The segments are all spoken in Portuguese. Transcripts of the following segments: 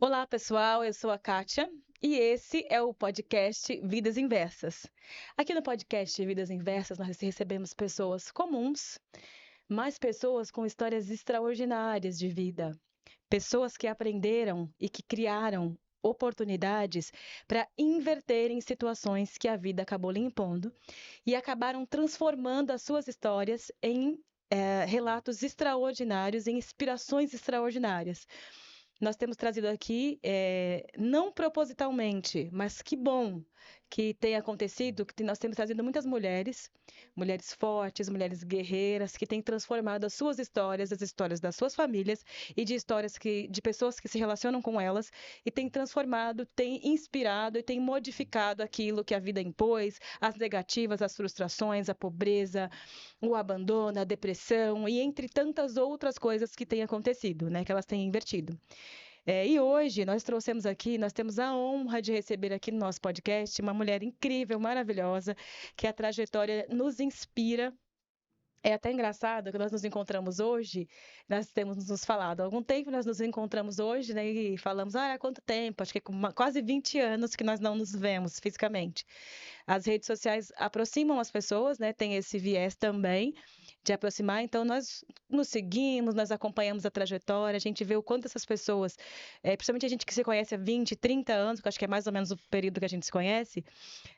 Olá, pessoal, eu sou a Kátia e esse é o podcast Vidas Inversas. Aqui no podcast Vidas Inversas, nós recebemos pessoas comuns, mas pessoas com histórias extraordinárias de vida. Pessoas que aprenderam e que criaram oportunidades para inverterem situações que a vida acabou lhe impondo e acabaram transformando as suas histórias em relatos extraordinários, em inspirações extraordinárias. Nós temos trazido aqui, não propositalmente, mas que bom que tenha acontecido, que nós temos trazido muitas mulheres, mulheres fortes, mulheres guerreiras, que têm transformado as suas histórias, as histórias das suas famílias e de histórias de pessoas que se relacionam com elas, e têm transformado, têm inspirado e têm modificado aquilo que a vida impôs, as negativas, as frustrações, a pobreza, o abandono, a depressão e entre tantas outras coisas que têm acontecido, né, que elas têm invertido. E hoje nós trouxemos aqui, nós temos a honra de receber aqui no nosso podcast uma mulher incrível, maravilhosa, que a trajetória nos inspira. É até engraçado que nós nos encontramos hoje, nós temos nos falado há algum tempo, nós nos encontramos hoje, né, e falamos, há quanto tempo? Acho que é quase 20 anos que nós não nos vemos fisicamente. As redes sociais aproximam as pessoas, né? Tem esse viés também de aproximar. Então, nós nos seguimos, nós acompanhamos a trajetória, a gente vê o quanto essas pessoas, principalmente a gente que se conhece há 20, 30 anos, que eu acho que é mais ou menos o período que a gente se conhece,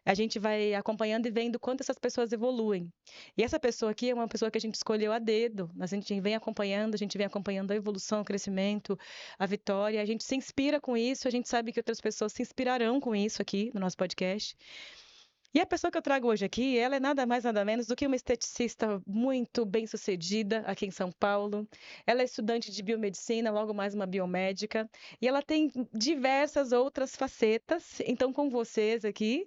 a gente vai acompanhando e vendo quanto essas pessoas evoluem. E essa pessoa aqui é uma pessoa que a gente escolheu a dedo, a gente vem acompanhando, a gente vem acompanhando a evolução, o crescimento, a vitória, a gente se inspira com isso, a gente sabe que outras pessoas se inspirarão com isso aqui no nosso podcast. E a pessoa que eu trago hoje aqui, ela é nada mais nada menos do que uma esteticista muito bem-sucedida aqui em São Paulo. Ela é estudante de biomedicina, logo mais uma biomédica, e ela tem diversas outras facetas. Então, com vocês aqui,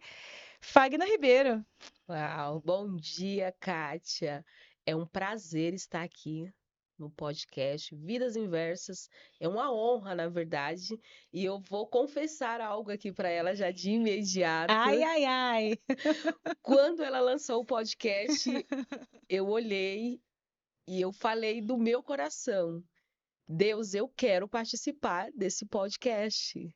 Fagna Ribeiro. Uau, bom dia, Kátia. É um prazer estar aqui no podcast Vidas Inversas. É uma honra, na verdade, e eu vou confessar algo aqui para ela já de imediato. Ai, ai, ai. Quando ela lançou o podcast, eu olhei e eu falei do meu coração: Deus, eu quero participar desse podcast.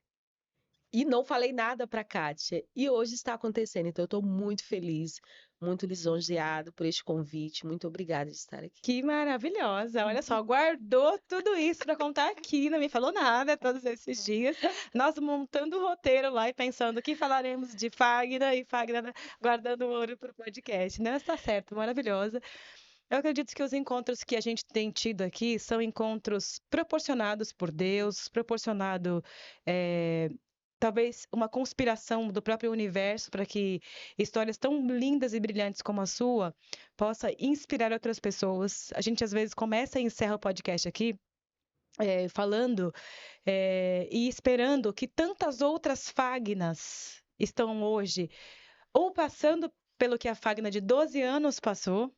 E não falei nada para Kátia. E hoje está acontecendo. Então, eu estou muito feliz, muito lisonjeado por este convite. Muito obrigada de estar aqui. Que maravilhosa. Olha só, guardou tudo isso para contar aqui, não me falou nada todos esses dias. Nós montando o roteiro lá e pensando que falaremos de Fagner e Fagner guardando o ouro para o podcast, né? Está certo, maravilhosa. Eu acredito que os encontros que a gente tem tido aqui são encontros proporcionados por Deus, proporcionado, eh, talvez uma conspiração do próprio universo para que histórias tão lindas e brilhantes como a sua possa inspirar outras pessoas. A gente às vezes começa e encerra o podcast aqui, falando, e esperando que tantas outras Fagnas estão hoje ou passando pelo que a Fagna de 12 anos passou,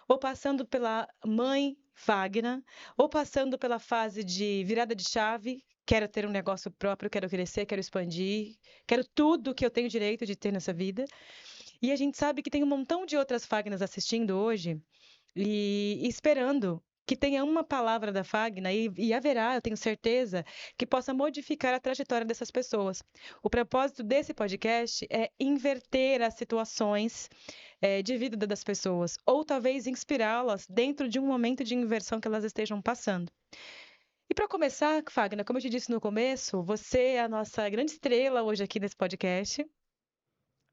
ou passando pela mãe Fagna, ou passando pela fase de virada de chave, quero ter um negócio próprio, quero crescer, quero expandir, quero tudo que eu tenho direito de ter nessa vida. E a gente sabe que tem um montão de outras Fagnas assistindo hoje e esperando que tenha uma palavra da Fagna e haverá, eu tenho certeza, que possa modificar a trajetória dessas pessoas. O propósito desse podcast é inverter as situações de vida das pessoas, ou talvez inspirá-las dentro de um momento de inversão que elas estejam passando. E para começar, Fagner, como eu te disse no começo, você é a nossa grande estrela hoje aqui nesse podcast.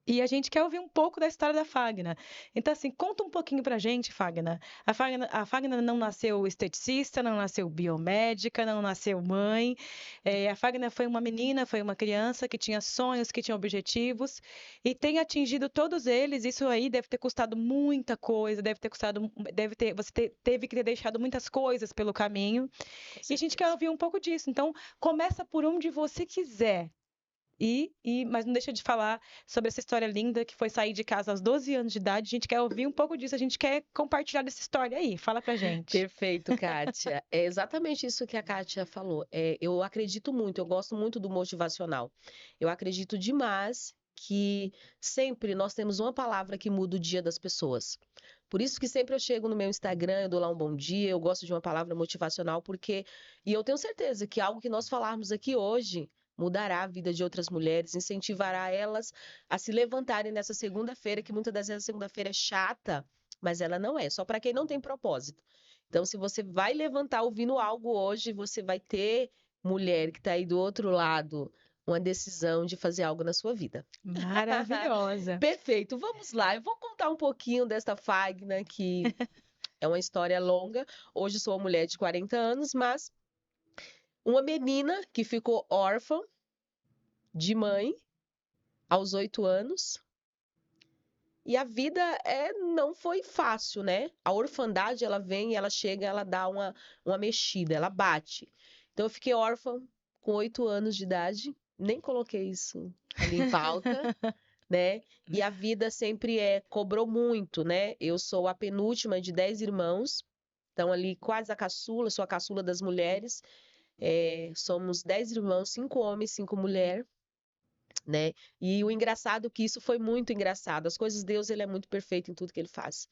E a gente quer ouvir um pouco da história da Fagna. Então, assim, conta um pouquinho pra gente, Fagna. A Fagna não nasceu esteticista, não nasceu biomédica, não nasceu mãe. A Fagna foi uma menina, foi uma criança que tinha sonhos, que tinha objetivos e tem atingido todos eles. Isso aí deve ter custado muita coisa, deve ter custado, teve que ter deixado muitas coisas pelo caminho. Com E a gente quer certeza. ouvir um pouco disso. Então, começa por onde você quiser. Mas não deixa de falar sobre essa história linda que foi sair de casa aos 12 anos de idade. A gente quer ouvir um pouco disso, a gente quer compartilhar dessa história aí. Fala pra gente. Perfeito, Kátia. É exatamente isso que a Kátia falou. Eu acredito muito, eu gosto muito do motivacional. Eu acredito demais que sempre nós temos uma palavra que muda o dia das pessoas. Por isso que sempre eu chego no meu Instagram, eu dou lá um bom dia, eu gosto de uma palavra motivacional, e eu tenho certeza que algo que nós falarmos aqui hoje mudará a vida de outras mulheres, incentivará elas a se levantarem nessa segunda-feira, que muitas das vezes a segunda-feira é chata, mas ela não é, só para quem não tem propósito. Então, se você vai levantar ouvindo algo hoje, você vai ter, mulher que está aí do outro lado, uma decisão de fazer algo na sua vida. Maravilhosa. Perfeito, vamos lá. Eu vou contar um pouquinho desta Fagner, que é uma história longa. Hoje sou uma mulher de 40 anos, mas uma menina que ficou órfã de mãe aos 8 anos. E a vida não foi fácil, né? A orfandade, ela vem, ela chega, ela dá uma mexida, ela bate. Então, eu fiquei órfã com 8 anos de idade. Nem coloquei isso ali em pauta, né? E a vida sempre cobrou muito, né? Eu sou a penúltima de 10 irmãos. Então, ali, quase a caçula, sou a caçula das mulheres. Somos 10 irmãos, 5 homens, 5 mulheres. Né? E o engraçado é que isso foi muito engraçado. As coisas de Deus, ele é muito perfeito em tudo que ele faz.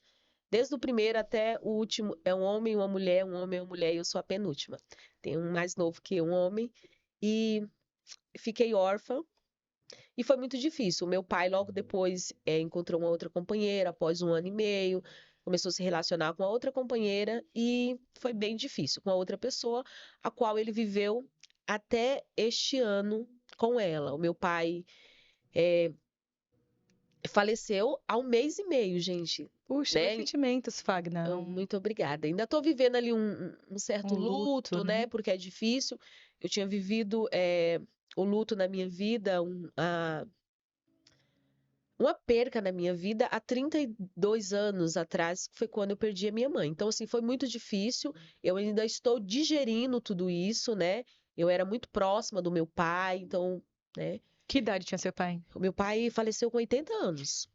Desde o primeiro até o último, é um homem e uma mulher, um homem e uma mulher, e eu sou a penúltima. Tem um mais novo que um homem. E fiquei órfã. E foi muito difícil. O meu pai, logo depois, encontrou uma outra companheira, após 1 ano e meio. Começou a se relacionar com a outra companheira. E foi bem difícil, com a outra pessoa, a qual ele viveu até este ano com ela. O meu pai faleceu há 1 mês e meio, gente, Puxa, meus né? sentimentos, Fagner. Muito obrigada. Ainda estou vivendo ali um certo Um luto, luto, né? né? Porque é difícil. Eu tinha vivido o luto na minha vida, uma perca na minha vida há 32 anos atrás, que foi quando eu perdi a minha mãe. Então, assim, foi muito difícil. Eu ainda estou digerindo tudo isso, né? Eu era muito próxima do meu pai, então, né? Que idade tinha seu pai? O meu pai faleceu com 80 anos.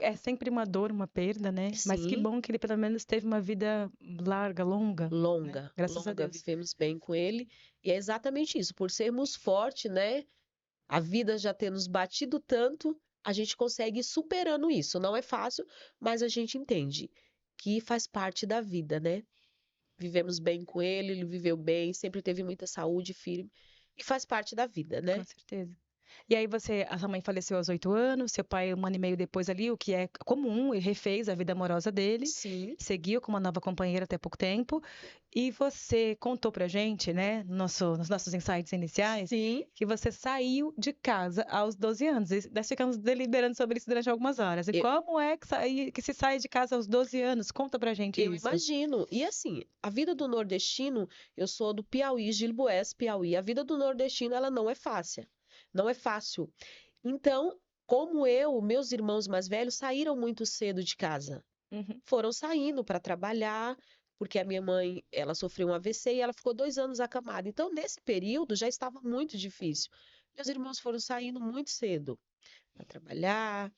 É sempre uma dor, uma perda, né? Mas que Sim, bom que ele pelo menos teve uma vida larga, longa, né? longa, Graças a longa, Deus. vivemos bem com ele. E é exatamente isso, por sermos fortes, né? A vida já ter nos batido tanto, a gente consegue ir superando isso. Não é fácil, mas a gente entende que faz parte da vida, né? Vivemos bem com ele, ele viveu bem, sempre teve muita saúde firme e faz parte da vida, Com né? certeza. E aí a sua mãe faleceu aos 8 anos, seu pai 1 ano e meio depois ali, o que é comum, e refez a vida amorosa dele, Sim, seguiu com uma nova companheira até pouco tempo, e você contou pra gente, né, nos nossos insights iniciais, sim. que você saiu de casa aos 12 anos. E nós ficamos deliberando sobre isso durante algumas horas. E Eu, como é que se sai de casa aos 12 anos? Conta pra gente eu isso. imagino. E assim, a vida do nordestino, eu sou do Piauí, Gil Boés, Piauí. A vida do nordestino, ela não é fácil. Não é fácil. Então, como eu, meus irmãos mais velhos saíram muito cedo de casa. Uhum. Foram saindo para trabalhar, porque a minha mãe, ela sofreu um AVC e ela ficou 2 anos acamada. Então, nesse período, já estava muito difícil. Meus irmãos foram saindo muito cedo para trabalhar.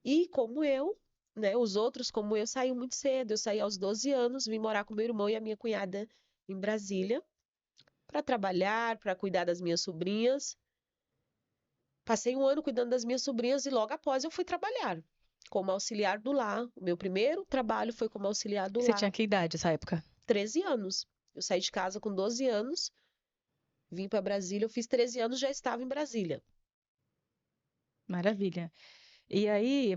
E como eu, né, os outros, como eu, saíram muito cedo. Eu saí aos 12 anos, vim morar com meu irmão e a minha cunhada em Brasília para trabalhar, para cuidar das minhas sobrinhas. Passei 1 ano cuidando das minhas sobrinhas e logo após eu fui trabalhar como auxiliar do lar. O meu primeiro trabalho foi como auxiliar do Você tinha lar, que idade nessa época? 13 anos. Eu saí de casa com 12 anos, vim para Brasília, eu fiz 13 anos, já estava em Brasília. Maravilha. E aí,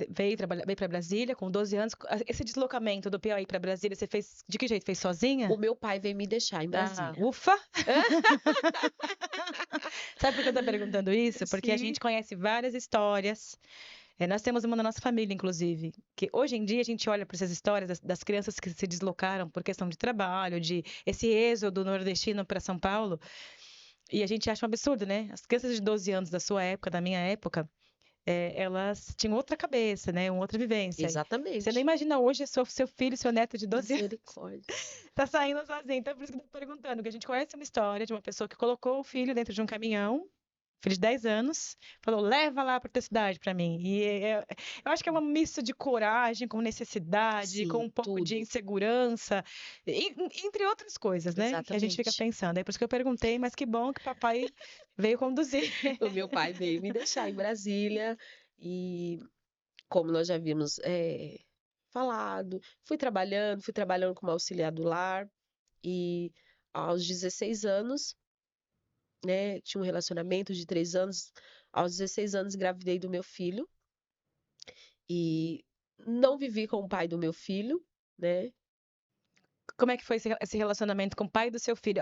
veio para Brasília com 12 anos. Esse deslocamento do Piauí para Brasília, você fez de que jeito? Fez O sozinha? meu pai veio me deixar em Ah, Brasília. ufa! Sabe por que eu tô perguntando isso? Porque a Sim. gente conhece várias histórias. Nós temos uma na nossa família, inclusive, que hoje em dia a gente olha para essas histórias das crianças que se deslocaram por questão de trabalho, de esse êxodo nordestino para São Paulo, e a gente acha um absurdo, né? As crianças de 12 anos da sua época, da minha época, elas tinham outra cabeça, né? Uma outra vivência. Você nem Exatamente. imagina hoje seu filho, seu neto de 12 anos Misericórdia. tá saindo sozinho. Então, por isso que eu tô perguntando, que a gente conhece uma história de uma pessoa que colocou o filho dentro de um caminhão, filho de 10 anos, falou, leva lá para tua cidade para mim. E eu acho que é uma misto de coragem com necessidade, com Sim, um pouco de tudo. insegurança, entre outras coisas, né? Que a gente fica Exatamente. pensando. É por isso que eu perguntei, mas que bom que papai veio conduzir. O meu pai veio me deixar em Brasília e, como nós já vimos, falado. Fui trabalhando como auxiliar do lar. E aos 16 anos, né, tinha um relacionamento de 3 anos. Aos 16 anos, engravidei do meu filho. E não vivi com o pai do meu filho, né? Como é que foi esse relacionamento com o pai do seu filho?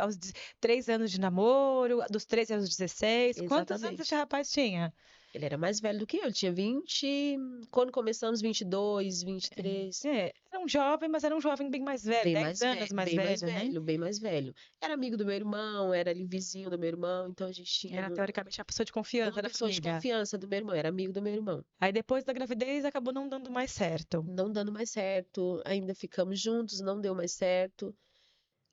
3 anos de namoro, dos 13 aos 16? Quantos anos esse Exatamente. rapaz tinha? Ele era mais velho do que eu, ele tinha 20, quando começamos, 22, 23. Era um jovem, mas era um jovem bem mais velho, Bem 10 mais anos velho, mais bem mais velho, né? velho, bem mais velho. Era amigo do meu irmão, era ali vizinho do meu irmão, então a gente tinha Era teoricamente a pessoa de confiança uma da pessoa de família. confiança do meu irmão, era amigo do meu irmão. Aí depois da gravidez acabou não dando mais certo. Não dando mais certo, ainda ficamos juntos, não deu mais certo.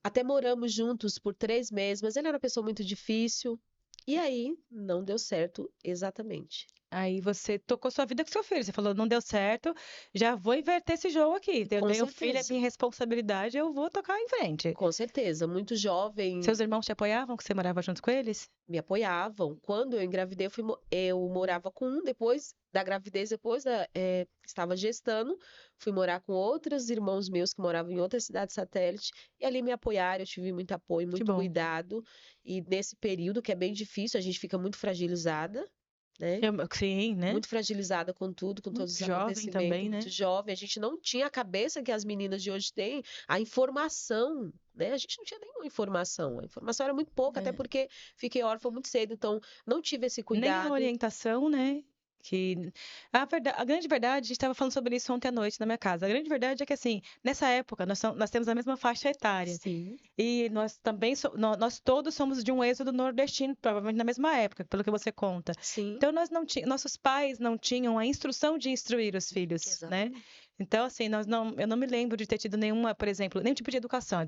Até moramos juntos por 3 meses, mas ele era uma pessoa muito difícil. E aí, não deu certo exatamente. Aí você tocou sua vida com seu filho. Você falou, não deu certo, já vou inverter esse jogo aqui. Eu Com tenho um filho, é certeza, minha responsabilidade, eu vou tocar em frente. com certeza. Muito jovem, Seus irmãos te apoiavam, que você morava junto com eles? me apoiavam. Quando eu engravidei, eu morava com um, depois da gravidez, estava gestando, fui morar com outros irmãos meus que moravam em outra cidade satélite, e ali me apoiaram, eu tive muito apoio, Que muito bom. cuidado, e nesse período que é bem difícil, a gente fica muito fragilizada, né? Sim, né? Muito fragilizada com tudo, com todos Muito os jovem acontecimentos, também, muito né? jovem. A gente não tinha a cabeça que as meninas de hoje têm, a informação, né? A gente não tinha nenhuma informação. A informação era muito pouca, até É. porque fiquei órfã muito cedo, então não tive esse Nem a cuidado. orientação, né? Que a grande verdade, a gente estava falando sobre isso ontem à noite na minha casa. A grande verdade é que, assim, nessa época, nós temos a mesma faixa etária. Sim, E nós também, nós todos somos de um êxodo nordestino, provavelmente na mesma época, pelo que você conta. sim, Então, nossos pais não tinham a instrução de instruir os filhos, né? exatamente. Então, assim, eu não me lembro de ter tido nenhuma, por exemplo, nenhum tipo de educação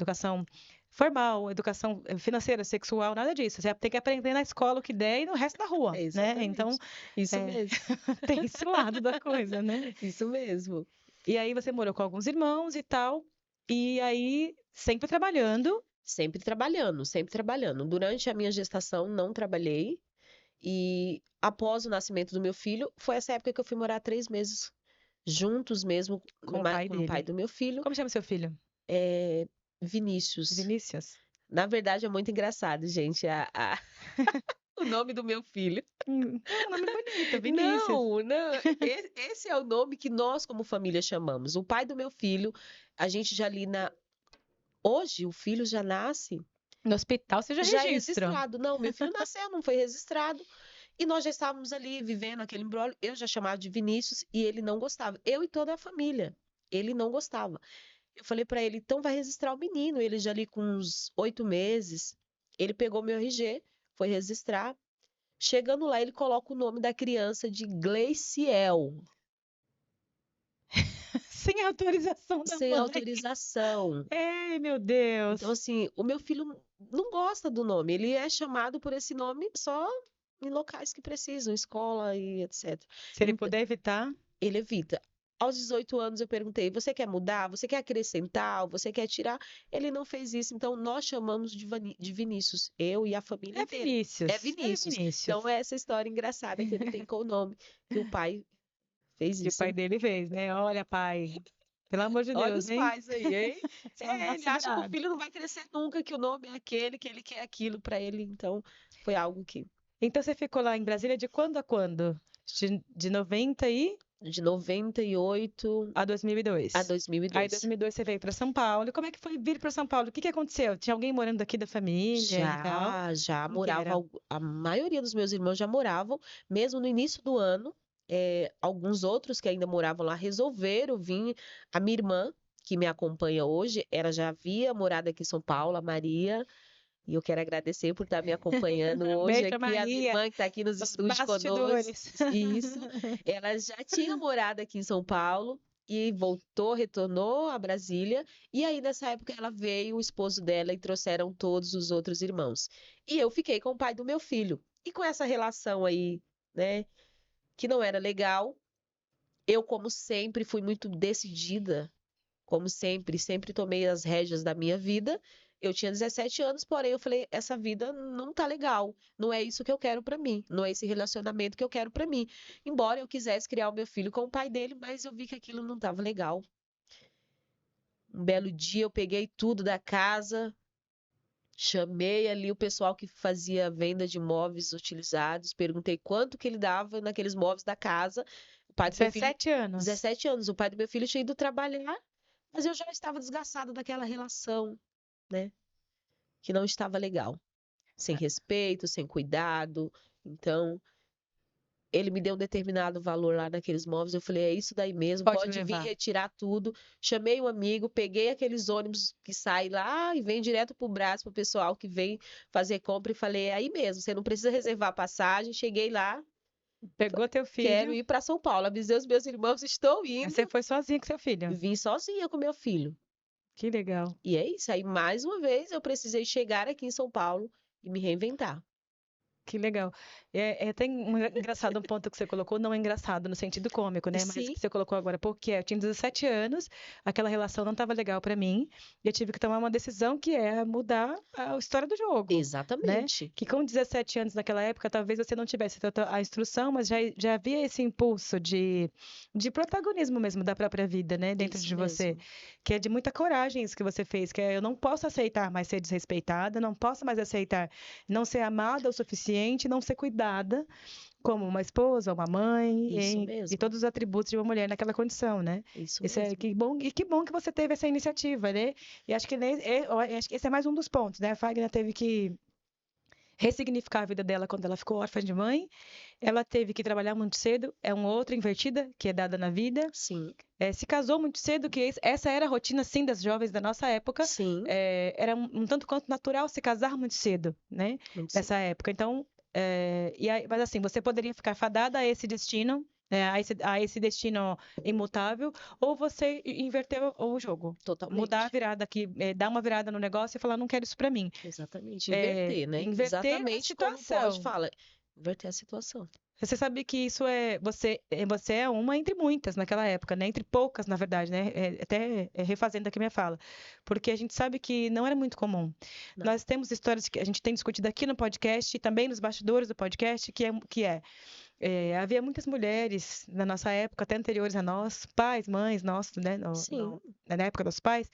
formal, educação financeira, sexual, nada disso. Você tem que aprender na escola o que der e no resto na rua, É né? Então, exatamente. Isso é, mesmo, tem esse lado da coisa, né? isso mesmo. E aí você morou com alguns irmãos e tal, e aí sempre trabalhando. Sempre trabalhando, sempre trabalhando. Durante a minha gestação, não trabalhei. E após o nascimento do meu filho, foi essa época que eu fui morar 3 meses juntos mesmo Com o pai com o pai dele. do meu filho, Como chama seu filho? é, Vinícius. Vinícius? Na verdade, é muito engraçado, gente, o nome do meu filho. É um nome bonito, Vinícius. Não, não, esse é o nome que nós, como família, chamamos. O pai do meu filho, a gente já ali na. Hoje, o filho já nasce, No hospital você já já registra. registrado. Não, meu filho nasceu, não foi registrado. E nós já estávamos ali vivendo aquele imbróglio. Eu já chamava de Vinícius e ele não gostava. Eu e toda a família. Ele não gostava. Eu falei para ele, então vai registrar o menino. Ele já ali com uns 8 meses. Ele pegou meu RG, foi registrar. Chegando lá, ele coloca o nome da criança de Gleiciel, Sem autorização da sem mãe. autorização. Ei, meu Então, Deus. assim, o meu filho não gosta do nome. Ele é chamado por esse nome só em locais que precisam, escola e etc. Se ele puder evitar. Ele evita. Aos 18 anos eu perguntei: você quer mudar? Você quer acrescentar? Você quer tirar? Ele não fez isso, então nós chamamos de Vinícius, eu e a família É inteira. É Vinícius. É Vinícius. Vinícius. Então é essa história engraçada que ele tem com o nome, que o pai fez Que o pai isso. dele fez, né? Olha, pai. Pelo amor de Olha Deus, os hein? pais aí, hein? Só Ele nasce acha que o bravo. filho não vai crescer nunca, que o nome é aquele, que ele quer aquilo para ele. Então foi algo que Então você ficou lá em Brasília de quando a quando? De 90 de 98 a 2002. a Aí, em 2002. 2002, você veio para São Paulo. E como é que foi vir para São Paulo? O que que aconteceu? Tinha alguém morando aqui da família e tal? Já Como que morava, era? a maioria dos meus irmãos já moravam, mesmo no início do ano, alguns outros que ainda moravam lá resolveram vir. A minha irmã, que me acompanha hoje, ela já havia morado aqui em São Paulo, a Maria, e eu quero agradecer por estar me acompanhando hoje Beijo, aqui, a minha Maria. irmã que está aqui nos Os estúdios conosco, bastidores. isso, ela já tinha morado aqui em São Paulo, e voltou, retornou a Brasília, e aí, nessa época, ela veio, o esposo dela, e trouxeram todos os outros irmãos. E eu fiquei com o pai do meu filho. E com essa relação aí, né, que não era legal, eu, como sempre, fui muito decidida, como sempre, sempre tomei as rédeas da minha vida. Eu tinha 17 anos, porém eu falei, essa vida não tá legal, não é isso que eu quero pra mim, não é esse relacionamento que eu quero pra mim. Embora eu quisesse criar o meu filho com o pai dele, mas eu vi que aquilo não tava legal. Um belo dia eu peguei tudo da casa, chamei ali o pessoal que fazia venda de móveis utilizados, perguntei quanto que ele dava naqueles móveis da casa. O pai do meu filho, 17 anos. 17 anos, o pai do meu filho tinha ido trabalhar, mas eu já estava desgastada daquela relação, né? Que não estava legal. Sem respeito, sem cuidado. Então, ele me deu um determinado valor lá naqueles móveis. Eu falei, é isso daí mesmo, Pode pode vir levar. retirar tudo. Chamei um amigo, peguei aqueles ônibus que saem lá e vem direto pro Brás, pro pessoal que vem fazer compra e falei, é aí mesmo, você não precisa reservar passagem. Cheguei lá, Pegou teu quero filho. ir para São Paulo. Avisei os meus irmãos, estou indo. Você foi sozinha com seu filho. Vim sozinha com meu filho. Que legal. E é isso. Aí, mais uma vez, eu precisei chegar aqui em São Paulo e me reinventar. Que legal. É até engraçado um ponto que você colocou, não é engraçado no sentido cômico, né? Mas Sim, que você colocou agora, porque eu tinha 17 anos, aquela relação não estava legal para mim, e eu tive que tomar uma decisão que é mudar a história do jogo, né? exatamente. Que com 17 anos naquela época, talvez você não tivesse tanta a instrução, mas já havia esse impulso de protagonismo mesmo da própria vida, né? Dentro Isso de você, mesmo. que é de muita coragem isso que você fez, que é eu não posso aceitar mais ser desrespeitada, não posso mais aceitar não ser amada o suficiente, não ser cuidada como uma esposa, uma mãe, Isso e mesmo. todos os atributos de uma mulher naquela condição, né? Isso Esse é mesmo. que bom, e que bom que você teve essa iniciativa, né? E acho que, eu acho que esse é mais um dos pontos, né? A Fagner teve que ressignificar a vida dela quando ela ficou órfã de mãe. Ela teve que trabalhar muito cedo, é uma outra invertida que é dada na vida. Sim, Se casou muito cedo, que essa era a rotina, sim, das jovens da nossa época. sim, Era um tanto quanto natural se casar muito cedo, né? muito sim. Nessa época. Então, mas assim, você poderia ficar fadada a esse destino, a esse destino imutável, ou você inverter o jogo. Mudar a Totalmente. virada aqui, dar uma virada no negócio e falar, não quero isso pra mim. Exatamente. Inverter, né? Inverter a Exatamente como pode situação. fala. Inverter a situação. Você sabe que isso você é uma entre muitas naquela época, né? Entre poucas, na verdade, né? Até refazendo aqui minha fala, porque a gente sabe que não era muito comum. Não. Nós temos histórias que a gente tem discutido aqui no podcast e também nos bastidores do podcast, havia muitas mulheres na nossa época, até anteriores a nós, pais, mães nossos, né? Sim, Na época dos pais,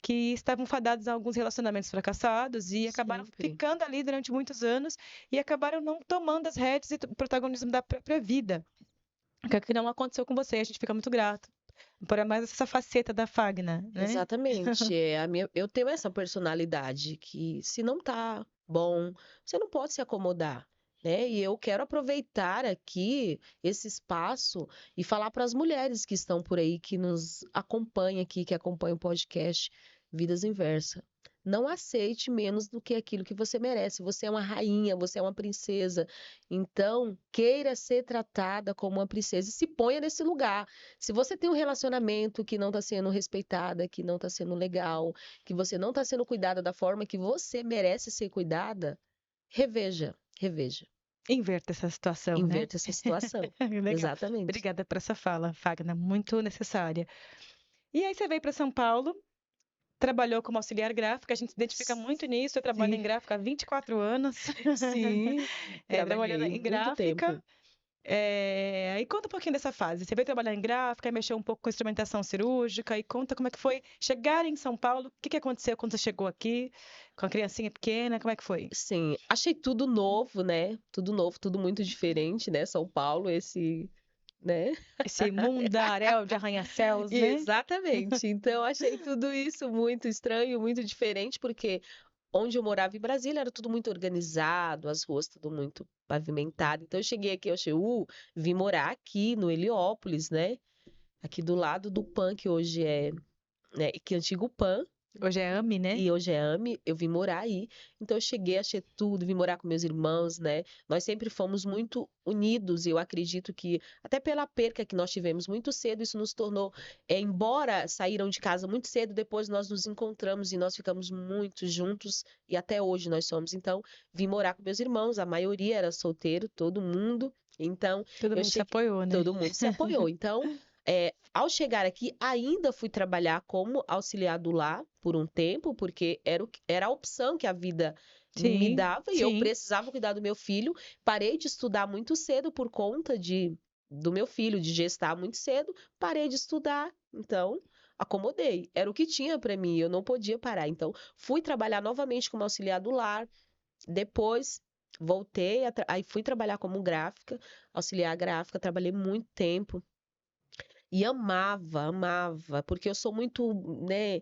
que estavam fadados a alguns relacionamentos fracassados e acabaram sempre. ficando ali durante muitos anos e acabaram não tomando as rédeas e o protagonismo da própria vida. Que é o que não aconteceu com você, a gente fica muito grato por mais essa faceta da Fagner, né? Exatamente. Eu tenho essa personalidade que se não tá bom, você não pode se acomodar, né? E eu quero aproveitar aqui esse espaço e falar para as mulheres que estão por aí, que nos acompanham aqui, que acompanham o podcast Vidas Inversa. Não aceite menos do que aquilo que você merece. Você é uma rainha, você é uma princesa. Então, queira ser tratada como uma princesa e se ponha nesse lugar. Se você tem um relacionamento que não está sendo respeitada, que não está sendo legal, que você não está sendo cuidada da forma que você merece ser cuidada, reveja, reveja. Inverta essa situação, né? Inverta essa situação. Legal. Exatamente. Obrigada por essa fala, Fagner, muito necessária. E aí você veio para São Paulo, trabalhou como auxiliar gráfica, a gente se identifica muito nisso, eu trabalho Sim, em gráfica há 24 anos, sim. trabalhando Trabalhei em muito tempo. gráfica. E conta um pouquinho dessa fase. Você veio trabalhar em gráfica, mexeu um pouco com instrumentação cirúrgica, e conta como é que foi chegar em São Paulo, o que que aconteceu quando você chegou aqui, com a criancinha pequena, como é que foi? Sim, achei tudo novo, né? Tudo novo, tudo muito diferente, né? São Paulo, né? Esse mundaréu de arranha-céus, né? Exatamente. Então, achei tudo isso muito estranho, muito diferente, porque onde eu morava em Brasília era tudo muito organizado, as ruas tudo muito pavimentado. Então, eu cheguei aqui, eu achei, vim morar aqui no Heliópolis, né? Aqui do lado do PAN, que hoje né, que é antigo PAN, Hoje é AME, né? e hoje é AME, eu vim morar aí. Então eu cheguei, achei tudo, vim morar com meus irmãos, né? Nós sempre fomos muito unidos e eu acredito que, até pela perca que nós tivemos muito cedo, isso nos tornou, embora saíram de casa muito cedo, depois nós nos encontramos e nós ficamos muito juntos e até hoje nós somos. Então, vim morar com meus irmãos, a maioria era solteiro, todo mundo. Então, Todo eu mundo se cheguei, apoiou, né? todo mundo se apoiou. Então, ao chegar aqui, ainda fui trabalhar como auxiliar do lar por um tempo, porque era a opção que a vida me Sim, dava e eu sim. precisava cuidar do meu filho. Parei de estudar muito cedo por conta do meu filho, de gestar muito cedo. Parei de estudar. Então, acomodei. Era o que tinha para mim, eu não podia parar. Então, fui trabalhar novamente como auxiliar do lar. Depois, voltei, aí fui trabalhar como gráfica, auxiliar gráfica. Trabalhei muito tempo e amava, porque eu sou muito, né,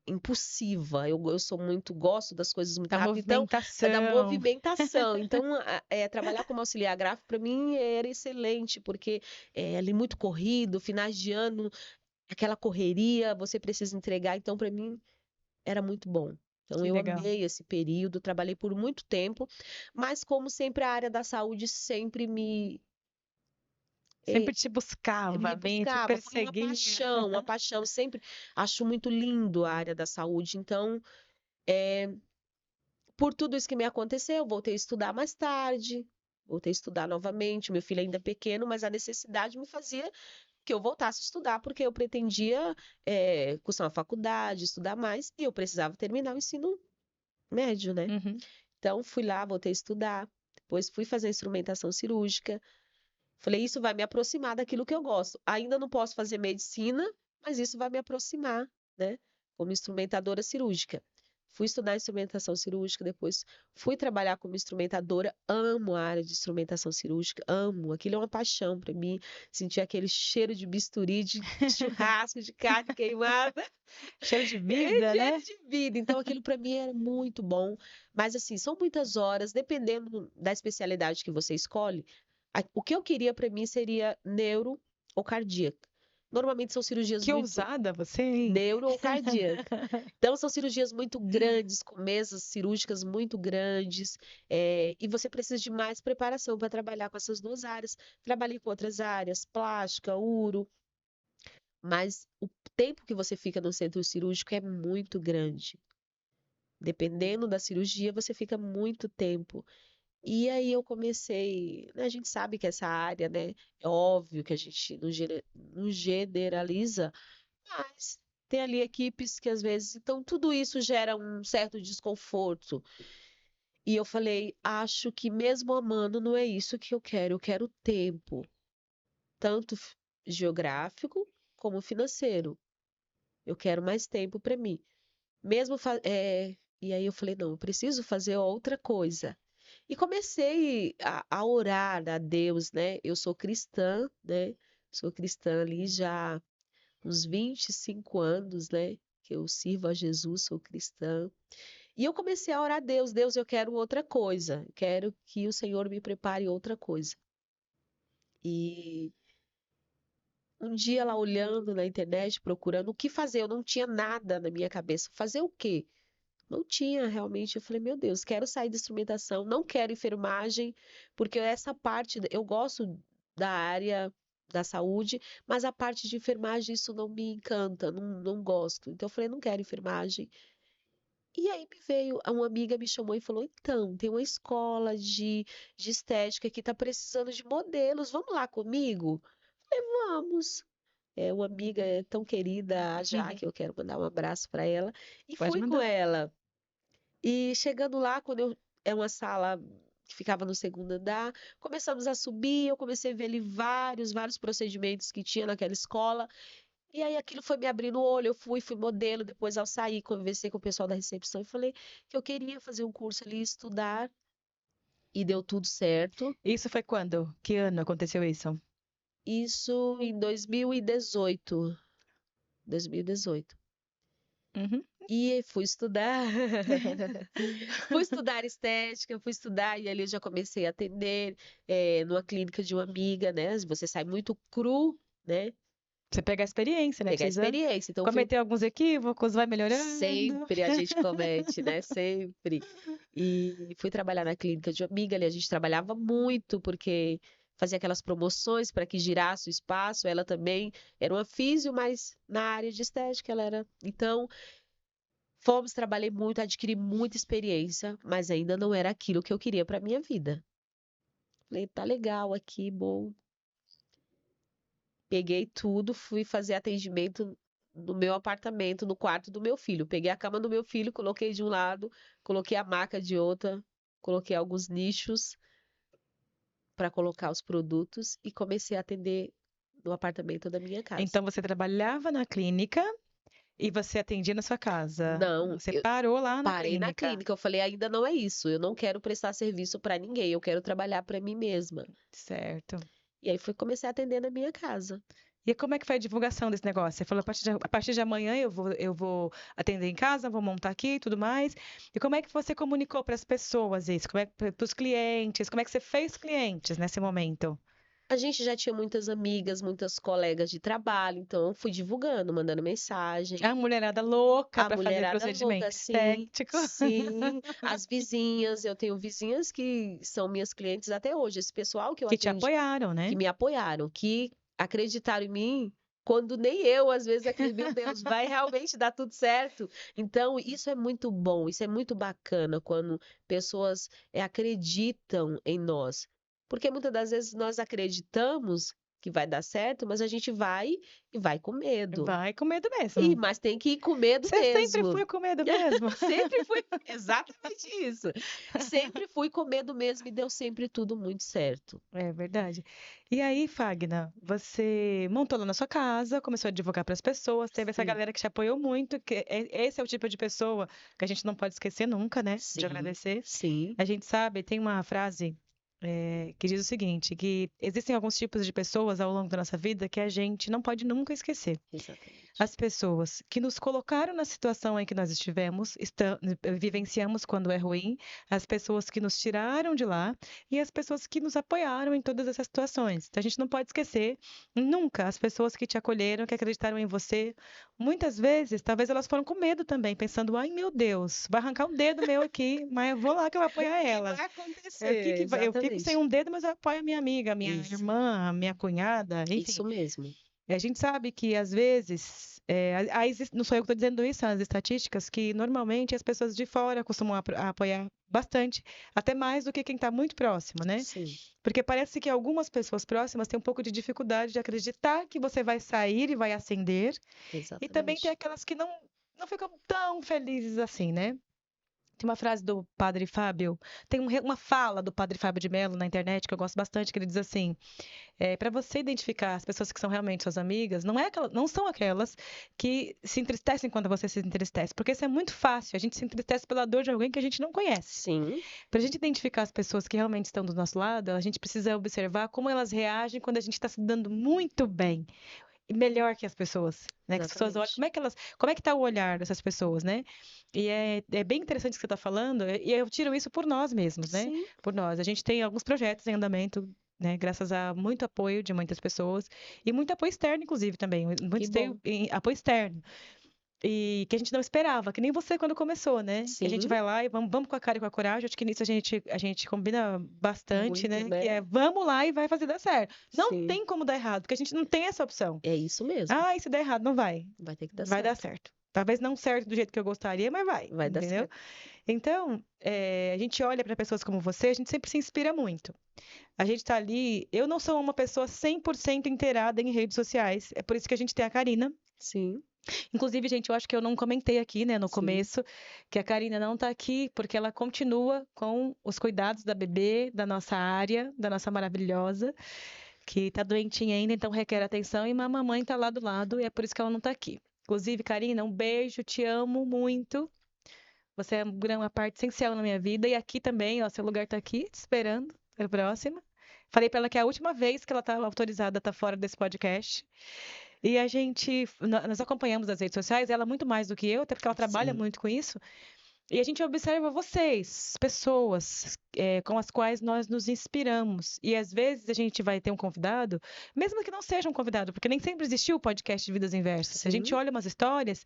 impulsiva. Eu sou muito, gosto das coisas muito Da rápido. Então, é da movimentação. movimentação. Então, trabalhar como auxiliar gráfico para mim era excelente, porque ali muito corrido, finais de ano, aquela correria, você precisa entregar. Então, para mim, era muito bom. Então, Que eu legal. amei esse período, trabalhei por muito tempo, mas como sempre, a área da saúde sempre Sempre eh, te me buscava, vinha te buscava, foi perseguia. uma paixão. Sempre acho muito lindo a área da saúde. Então, por tudo isso que me aconteceu, voltei a estudar mais tarde, voltei a estudar novamente. Meu filho ainda é pequeno, mas a necessidade me fazia que eu voltasse a estudar, porque eu pretendia cursar uma faculdade, estudar mais, e eu precisava terminar o ensino médio, né? Uhum. Então, fui lá, voltei a estudar, depois fui fazer instrumentação cirúrgica. Falei, isso vai me aproximar daquilo que eu gosto. Ainda não posso fazer medicina, mas isso vai me aproximar, né? Como instrumentadora cirúrgica. Fui estudar instrumentação cirúrgica, depois fui trabalhar como instrumentadora. Amo a área de instrumentação cirúrgica, amo. Aquilo é uma paixão para mim. Sentir aquele cheiro de bisturi, de churrasco, de carne queimada. Cheiro de É vida, cheiro né? de vida. Então, aquilo para mim era muito bom. Mas, assim, são muitas horas, dependendo da especialidade que você escolhe. O que eu queria para mim seria neuro ou cardíaca. Normalmente são cirurgias Que muito ousada você, hein? neuro ou cardíaca. Então, são cirurgias muito grandes, com mesas cirúrgicas muito grandes, e você precisa de mais preparação para trabalhar com essas duas áreas. Trabalhei com outras áreas, plástica, uro, mas o tempo que você fica no centro cirúrgico é muito grande. Dependendo da cirurgia, você fica muito tempo. E aí eu comecei, né, a gente sabe que essa área, né, é óbvio que a gente não generaliza, mas tem ali equipes que às vezes, então tudo isso gera um certo desconforto. E eu falei, acho que mesmo amando não é isso que eu quero tempo, tanto geográfico como financeiro. Eu quero mais tempo para mim. E aí eu falei, não, eu preciso fazer outra coisa. E comecei a orar a Deus, né? Eu sou cristã, né? Sou cristã ali já há uns 25 anos, né? Que eu sirvo a Jesus, sou cristã. E eu comecei a orar a Deus, Deus, eu quero outra coisa. Quero que o Senhor me prepare outra coisa. E um dia lá olhando na internet, procurando o que fazer, eu não tinha nada na minha cabeça. Fazer o quê? Não tinha realmente. Eu falei, meu Deus, quero sair de instrumentação, não quero enfermagem, porque essa parte, eu gosto da área da saúde, mas a parte de enfermagem, isso não me encanta, não gosto. Então eu falei, não quero enfermagem. E aí me veio, uma amiga me chamou e falou, então, tem uma escola de estética que está precisando de modelos, vamos lá comigo? Eu falei, vamos. É uma amiga tão querida, a Uhum. Jaque, eu quero mandar um abraço para ela. E Pode fui com mandar. ela. E chegando lá, é uma sala que ficava no segundo andar, começamos a subir, eu comecei a ver ali vários procedimentos que tinha naquela escola, e aí aquilo foi me abrindo o olho, eu fui modelo, depois ao sair, conversei com o pessoal da recepção e falei que eu queria fazer um curso ali, estudar, e deu tudo certo. Isso foi quando? Que ano aconteceu isso? Isso em 2018. 2018. Uhum. E fui estudar, fui estudar estética, fui estudar, e ali eu já comecei a atender numa clínica de uma amiga, né? Você sai muito cru, né? Você pega a experiência, né? Pegar Precisa experiência. Então, fui cometer alguns equívocos, vai melhorando. sempre a gente comete, né? Sempre. E fui trabalhar na clínica de uma amiga, ali a gente trabalhava muito, porque fazia aquelas promoções para que girasse o espaço. Ela também era uma físio, mas na área de estética ela era. Então, trabalhei muito, adquiri muita experiência, mas ainda não era aquilo que eu queria para minha vida. Falei, tá legal aqui, bom. Peguei tudo, fui fazer atendimento no meu apartamento, no quarto do meu filho. Peguei a cama do meu filho, coloquei de um lado, coloquei a maca de outra, coloquei alguns nichos para colocar os produtos e comecei a atender no apartamento da minha casa. Então você trabalhava na clínica e você atendia na sua casa. Não, Você eu parou lá na parei na clínica. clínica. Eu falei, ainda não é isso. Eu não quero prestar serviço para ninguém. Eu quero trabalhar para mim mesma. Certo. E aí comecei a atender na minha casa. E como é que foi a divulgação desse negócio? Você falou, a partir de amanhã eu vou atender em casa, vou montar aqui e tudo mais. E como é que você comunicou para as pessoas isso? Como é que para os clientes? Como é que você fez clientes nesse momento? A gente já tinha muitas amigas, muitas colegas de trabalho, então eu fui divulgando, mandando mensagem. A mulherada louca A para fazer mulherada louca, procedimento sim, estético. sim. As vizinhas, eu tenho vizinhas que são minhas clientes até hoje. Esse pessoal que eu Que te atendi, apoiaram, que né? me apoiaram, que acreditaram em mim, quando nem eu, às vezes, acredito, meu Deus, vai realmente dar tudo certo. Então, isso é muito bom, isso é muito bacana quando pessoas acreditam em nós. Porque muitas das vezes nós acreditamos que vai dar certo, mas a gente vai e vai com medo. Vai com medo mesmo. Mas tem que ir com medo Você sempre mesmo. foi com medo mesmo? Sempre fui exatamente isso. Sempre fui com medo mesmo e deu sempre tudo muito certo. É verdade. E aí, Fagna, você montou lá na sua casa, começou a divulgar para as pessoas, teve essa Sim, galera que te apoiou muito, esse é o tipo de pessoa que a gente não pode esquecer nunca, né? De sim, agradecer. sim, A gente sabe, tem uma frase que diz o seguinte, que existem alguns tipos de pessoas ao longo da nossa vida que a gente não pode nunca esquecer. exatamente. As pessoas que nos colocaram na situação em que nós estivemos, vivenciamos quando é ruim, as pessoas que nos tiraram de lá e as pessoas que nos apoiaram em todas essas situações. Então, a gente não pode esquecer nunca as pessoas que te acolheram, que acreditaram em você. Muitas vezes, talvez elas foram com medo também, pensando: ai meu Deus, vai arrancar um dedo meu aqui, mas eu vou lá que eu vou apoiar O que elas. vai acontecer? Eu fico sem Exatamente. um dedo, mas eu apoio a minha amiga, a minha Isso, irmã, a minha cunhada, enfim. isso mesmo. A gente sabe que, às vezes, não sou eu que estou dizendo isso, são as estatísticas, que normalmente as pessoas de fora costumam a apoiar bastante, até mais do que quem está muito próximo, né? Sim, Porque parece que algumas pessoas próximas têm um pouco de dificuldade de acreditar que você vai sair e vai ascender, e também tem exatamente. aquelas que não ficam tão felizes assim, né? Tem uma frase do Padre Fábio, tem uma fala do Padre Fábio de Mello na internet que eu gosto bastante, que ele diz assim: para você identificar as pessoas que são realmente suas amigas, não são aquelas que se entristecem quando você se entristece, porque isso é muito fácil. A gente se entristece pela dor de alguém que a gente não conhece. Sim, Para a gente identificar as pessoas que realmente estão do nosso lado, a gente precisa observar como elas reagem quando a gente está se dando muito bem. E melhor que as pessoas, né? Que as pessoas olham, exatamente. como é que tá o olhar dessas pessoas, né? E é bem interessante o que você está falando, e eu tiro isso por nós mesmos, né? Sim, Por nós. A gente tem alguns projetos em andamento, né? Graças a muito apoio de muitas pessoas e muito apoio externo, inclusive, também. que Muitos têm bom. apoio externo. E que a gente não esperava, que nem você quando começou, né? Que a gente Sim, vai lá e vamos com a cara e com a coragem. Acho que nisso a gente combina bastante, muito, né? Que né? é vamos lá e vai fazer dar certo. Não Sim, tem como dar errado, porque a gente não tem essa opção. é isso mesmo. Ah, e se der errado, não vai. Vai ter que dar Vai dar certo. certo. Talvez não certo do jeito que eu gostaria, mas vai, Vai dar entendeu? certo. Então, a gente olha para pessoas como você, a gente sempre se inspira muito. A gente tá ali. Eu não sou uma pessoa 100% inteirada em redes sociais, é por isso que a gente tem a Karina. Sim, Inclusive, gente, eu acho que eu não comentei aqui, né, no sim. começo, que a Karina não tá aqui porque ela continua com os cuidados da bebê, da nossa área, da nossa maravilhosa, que tá doentinha ainda, então requer atenção, e a mamãe tá lá do lado, e é por isso que ela não tá aqui. Inclusive, Karina, um beijo, te amo muito. Você é uma parte essencial na minha vida, e aqui também, ó, seu lugar tá aqui, te esperando para a próxima. Falei para ela que é a última vez que ela tá autorizada a estar fora desse podcast. E nós acompanhamos as redes sociais, ela muito mais do que eu, até porque ela trabalha Sim, muito com isso. E a gente observa vocês, pessoas, com as quais nós nos inspiramos. E às vezes a gente vai ter um convidado, mesmo que não seja um convidado, porque nem sempre existiu o podcast de Vidas Inversas. A gente sim. olha umas histórias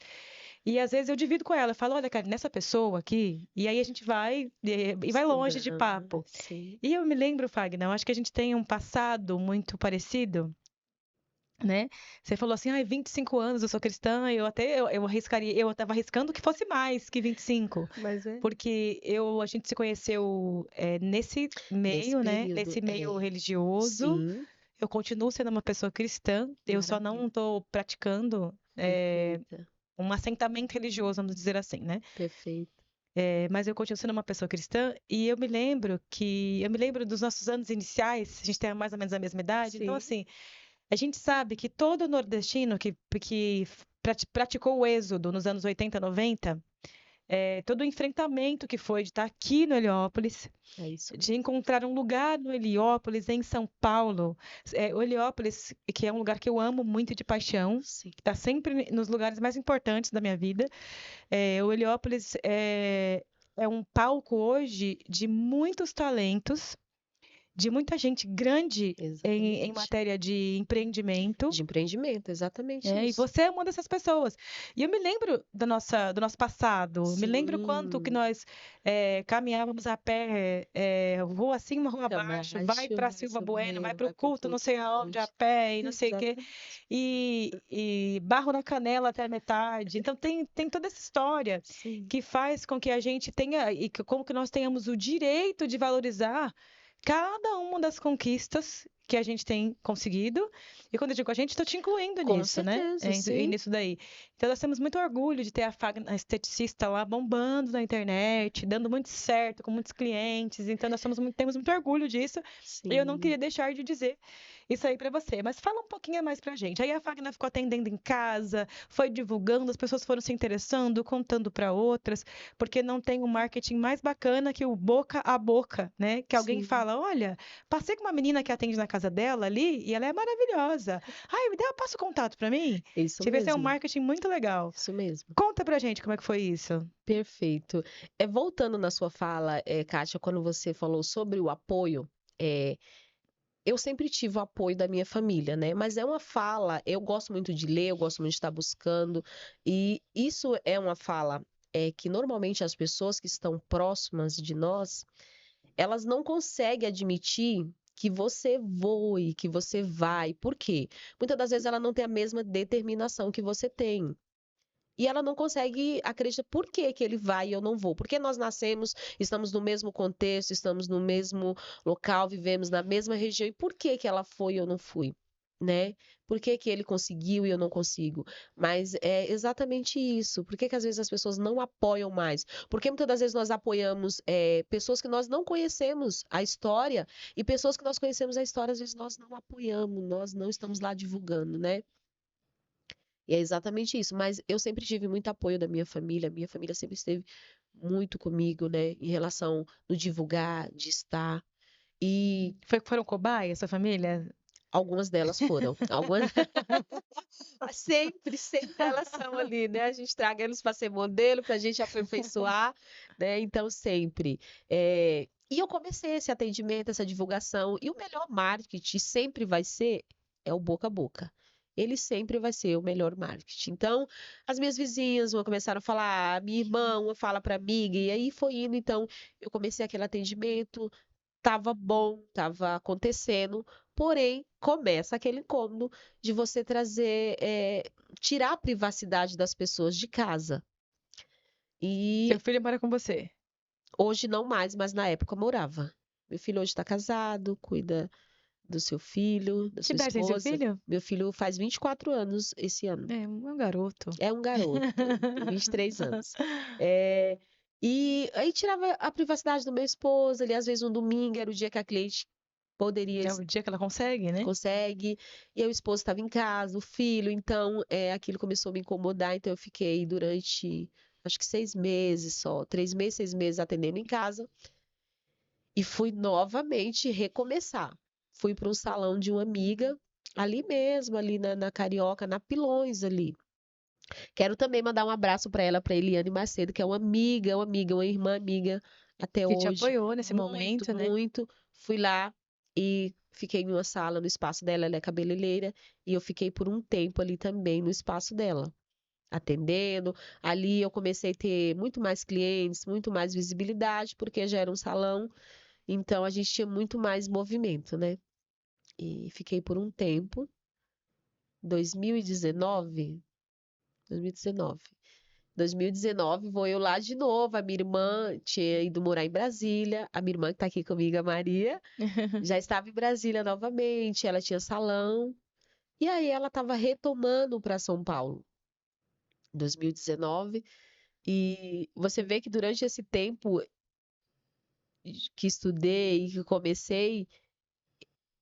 e às vezes eu divido com ela, eu falo, olha, cara, nessa pessoa aqui, e aí a gente vai e vai longe de Estudando, papo. sim. E eu me lembro, Fagner, eu acho que a gente tem um passado muito parecido, né? Você falou assim, ai, 25 anos, eu sou cristã, eu arriscaria, eu estava arriscando que fosse mais que 25, Mas é. porque a gente se conheceu nesse Nesse meio, né? período, Nesse meio religioso. sim, Eu continuo sendo uma pessoa cristã, eu só não maravilha. estou praticando Perfeita, um assentamento religioso, vamos dizer assim, né? perfeita. Mas eu continuo sendo uma pessoa cristã e eu me lembro dos nossos anos iniciais, a gente tem mais ou menos a mesma idade, então Sim, assim, A gente sabe que todo nordestino que praticou o êxodo nos anos 80, 90, todo o enfrentamento que foi de estar aqui no Heliópolis, É isso de mesmo. encontrar um lugar no Heliópolis, em São Paulo. O Heliópolis, que é um lugar que eu amo muito de paixão, Sim. que está sempre nos lugares mais importantes da minha vida. O Heliópolis é um palco hoje de muitos talentos, de muita gente grande em Exatamente. matéria de empreendimento. De empreendimento, exatamente E isso. você é uma dessas pessoas. E eu me lembro do nosso passado, me lembro quanto que Sim. nós caminhávamos a pé, rua acima, rua abaixo, vai Abaixo, para vai Silva Bueno, vai subindo, para o vai pro culto, não culto sei à aonde, a noite. pé, e não sei o quê, Exatamente. e barro na canela até a metade. Então tem toda essa história Sim. que faz com que a gente tenha, como que nós tenhamos o direito de valorizar cada uma das conquistas que a gente tem conseguido. E quando eu digo a gente, estou te incluindo Com nisso, né? certeza, E sim. nisso daí. Então, nós temos muito orgulho de ter a esteticista lá bombando na internet, dando muito certo, com muitos clientes. Então, temos muito orgulho disso. E eu não Sim. queria deixar de dizer isso aí para você. Mas fala um pouquinho mais pra gente. Aí a Fagner ficou atendendo em casa, foi divulgando, as pessoas foram se interessando, contando para outras, porque não tem um marketing mais bacana que o boca a boca, né? Que alguém Sim. fala, olha, passei com uma menina que atende na casa dela ali e ela é maravilhosa. Ai, passa o contato para mim? Isso Tive esse é um mesmo. marketing muito legal. Isso mesmo. Conta pra gente como é que foi isso. Perfeito. Voltando na sua fala, Kátia, quando você falou sobre o apoio, eu sempre tive o apoio da minha família, né? Mas é uma fala, eu gosto muito de ler, eu gosto muito de estar buscando, e isso é uma fala que normalmente as pessoas que estão próximas de nós, elas não conseguem admitir que você voe, que você vai. Por quê? Muitas das vezes ela não tem a mesma determinação que você tem. E ela não consegue acreditar por que que ele vai e eu não vou. Porque nós nascemos, estamos no mesmo contexto, estamos no mesmo local, vivemos na mesma região. E por que que ela foi e eu não fui? Né? Por que que ele conseguiu e eu não consigo? Mas é exatamente isso. Por que que às vezes as pessoas não apoiam mais? Porque muitas das vezes nós apoiamos pessoas que nós não conhecemos a história e pessoas que nós conhecemos a história, às vezes nós não apoiamos, nós não estamos lá divulgando, né? E é exatamente isso. Mas eu sempre tive muito apoio da minha família sempre esteve muito comigo, né, em relação no divulgar, de estar. E Foram cobaias, sua família? algumas delas foram. Algumas sempre, sempre elas são ali, né? A gente traga eles para ser modelo, para a gente aperfeiçoar, né? Então, sempre. E eu comecei esse atendimento, essa divulgação, e o melhor marketing sempre vai ser o boca a boca. Ele sempre vai ser o melhor marketing. Então, as minhas vizinhas uma começaram a falar, a minha irmã uma fala para amiga, e aí foi indo. Então, eu comecei aquele atendimento, estava bom, estava acontecendo, porém, começa aquele incômodo de você trazer, tirar a privacidade das pessoas de casa. Seu E filho mora com você? hoje não mais, mas na época morava. Meu filho hoje está casado, cuida do seu filho, da Que sua idade tem seu esposa. filho? Meu filho faz 24 anos esse ano. É um garoto. É um garoto, tem 23 anos. É, e aí tirava a privacidade do meu esposo, ali às vezes um domingo era o dia que a cliente poderia É o dia que ela consegue, né? consegue, e aí o esposo estava em casa, o filho, então aquilo começou a me incomodar, então eu fiquei durante, acho que 6 meses só, 3 meses, 6 meses atendendo em casa, e fui novamente recomeçar. Fui para um salão de uma amiga, ali mesmo, ali na Carioca, na Pilões ali. Quero também mandar um abraço para ela, para Eliane Macedo, que é uma irmã amiga até Que te hoje. apoiou nesse Muito, momento, né? muito. Fui lá e fiquei em uma sala no espaço dela, ela é cabeleireira, e eu fiquei por um tempo ali também no espaço dela, atendendo. Ali eu comecei a ter muito mais clientes, muito mais visibilidade, porque já era um salão, então a gente tinha muito mais movimento, né? E fiquei por um tempo, 2019, 2019. 2019, vou eu lá de novo. A minha irmã tinha ido morar em Brasília. A minha irmã que tá aqui comigo, a Maria, já estava em Brasília novamente. Ela tinha salão. E aí ela estava retomando para São Paulo, 2019. E você vê que durante esse tempo que estudei, que comecei,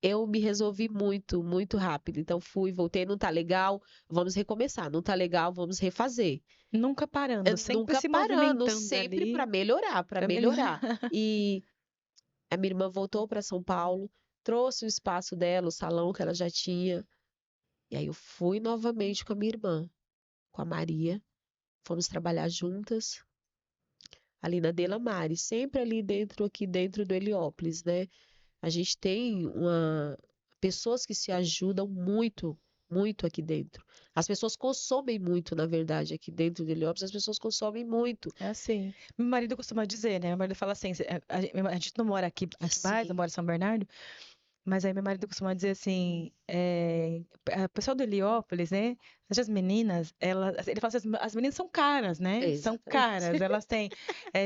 eu me resolvi muito, muito rápido. Então fui, voltei, não tá legal, vamos recomeçar. Não tá legal, vamos refazer. Nunca parando, sempre Nunca se parando, movimentando sempre para ali melhorar, para para melhorar. melhorar. E a minha irmã voltou para São Paulo, trouxe o espaço dela, o salão que ela já tinha. E aí eu fui novamente com a minha irmã, com a Maria. Fomos trabalhar juntas ali na Delamare, sempre ali dentro, aqui dentro do Heliópolis, né? A gente tem pessoas que se ajudam muito, muito aqui dentro. As pessoas consomem muito, na verdade, aqui dentro do Heliópolis, as pessoas consomem muito. É assim. Meu marido costuma dizer, né? Meu marido fala assim, a gente não mora aqui mais, não Assim, mora em São Bernardo, mas aí meu marido costuma dizer assim, a pessoa do Heliópolis, né? As meninas, ele fala assim, as meninas são caras, né? São exatamente. caras, elas têm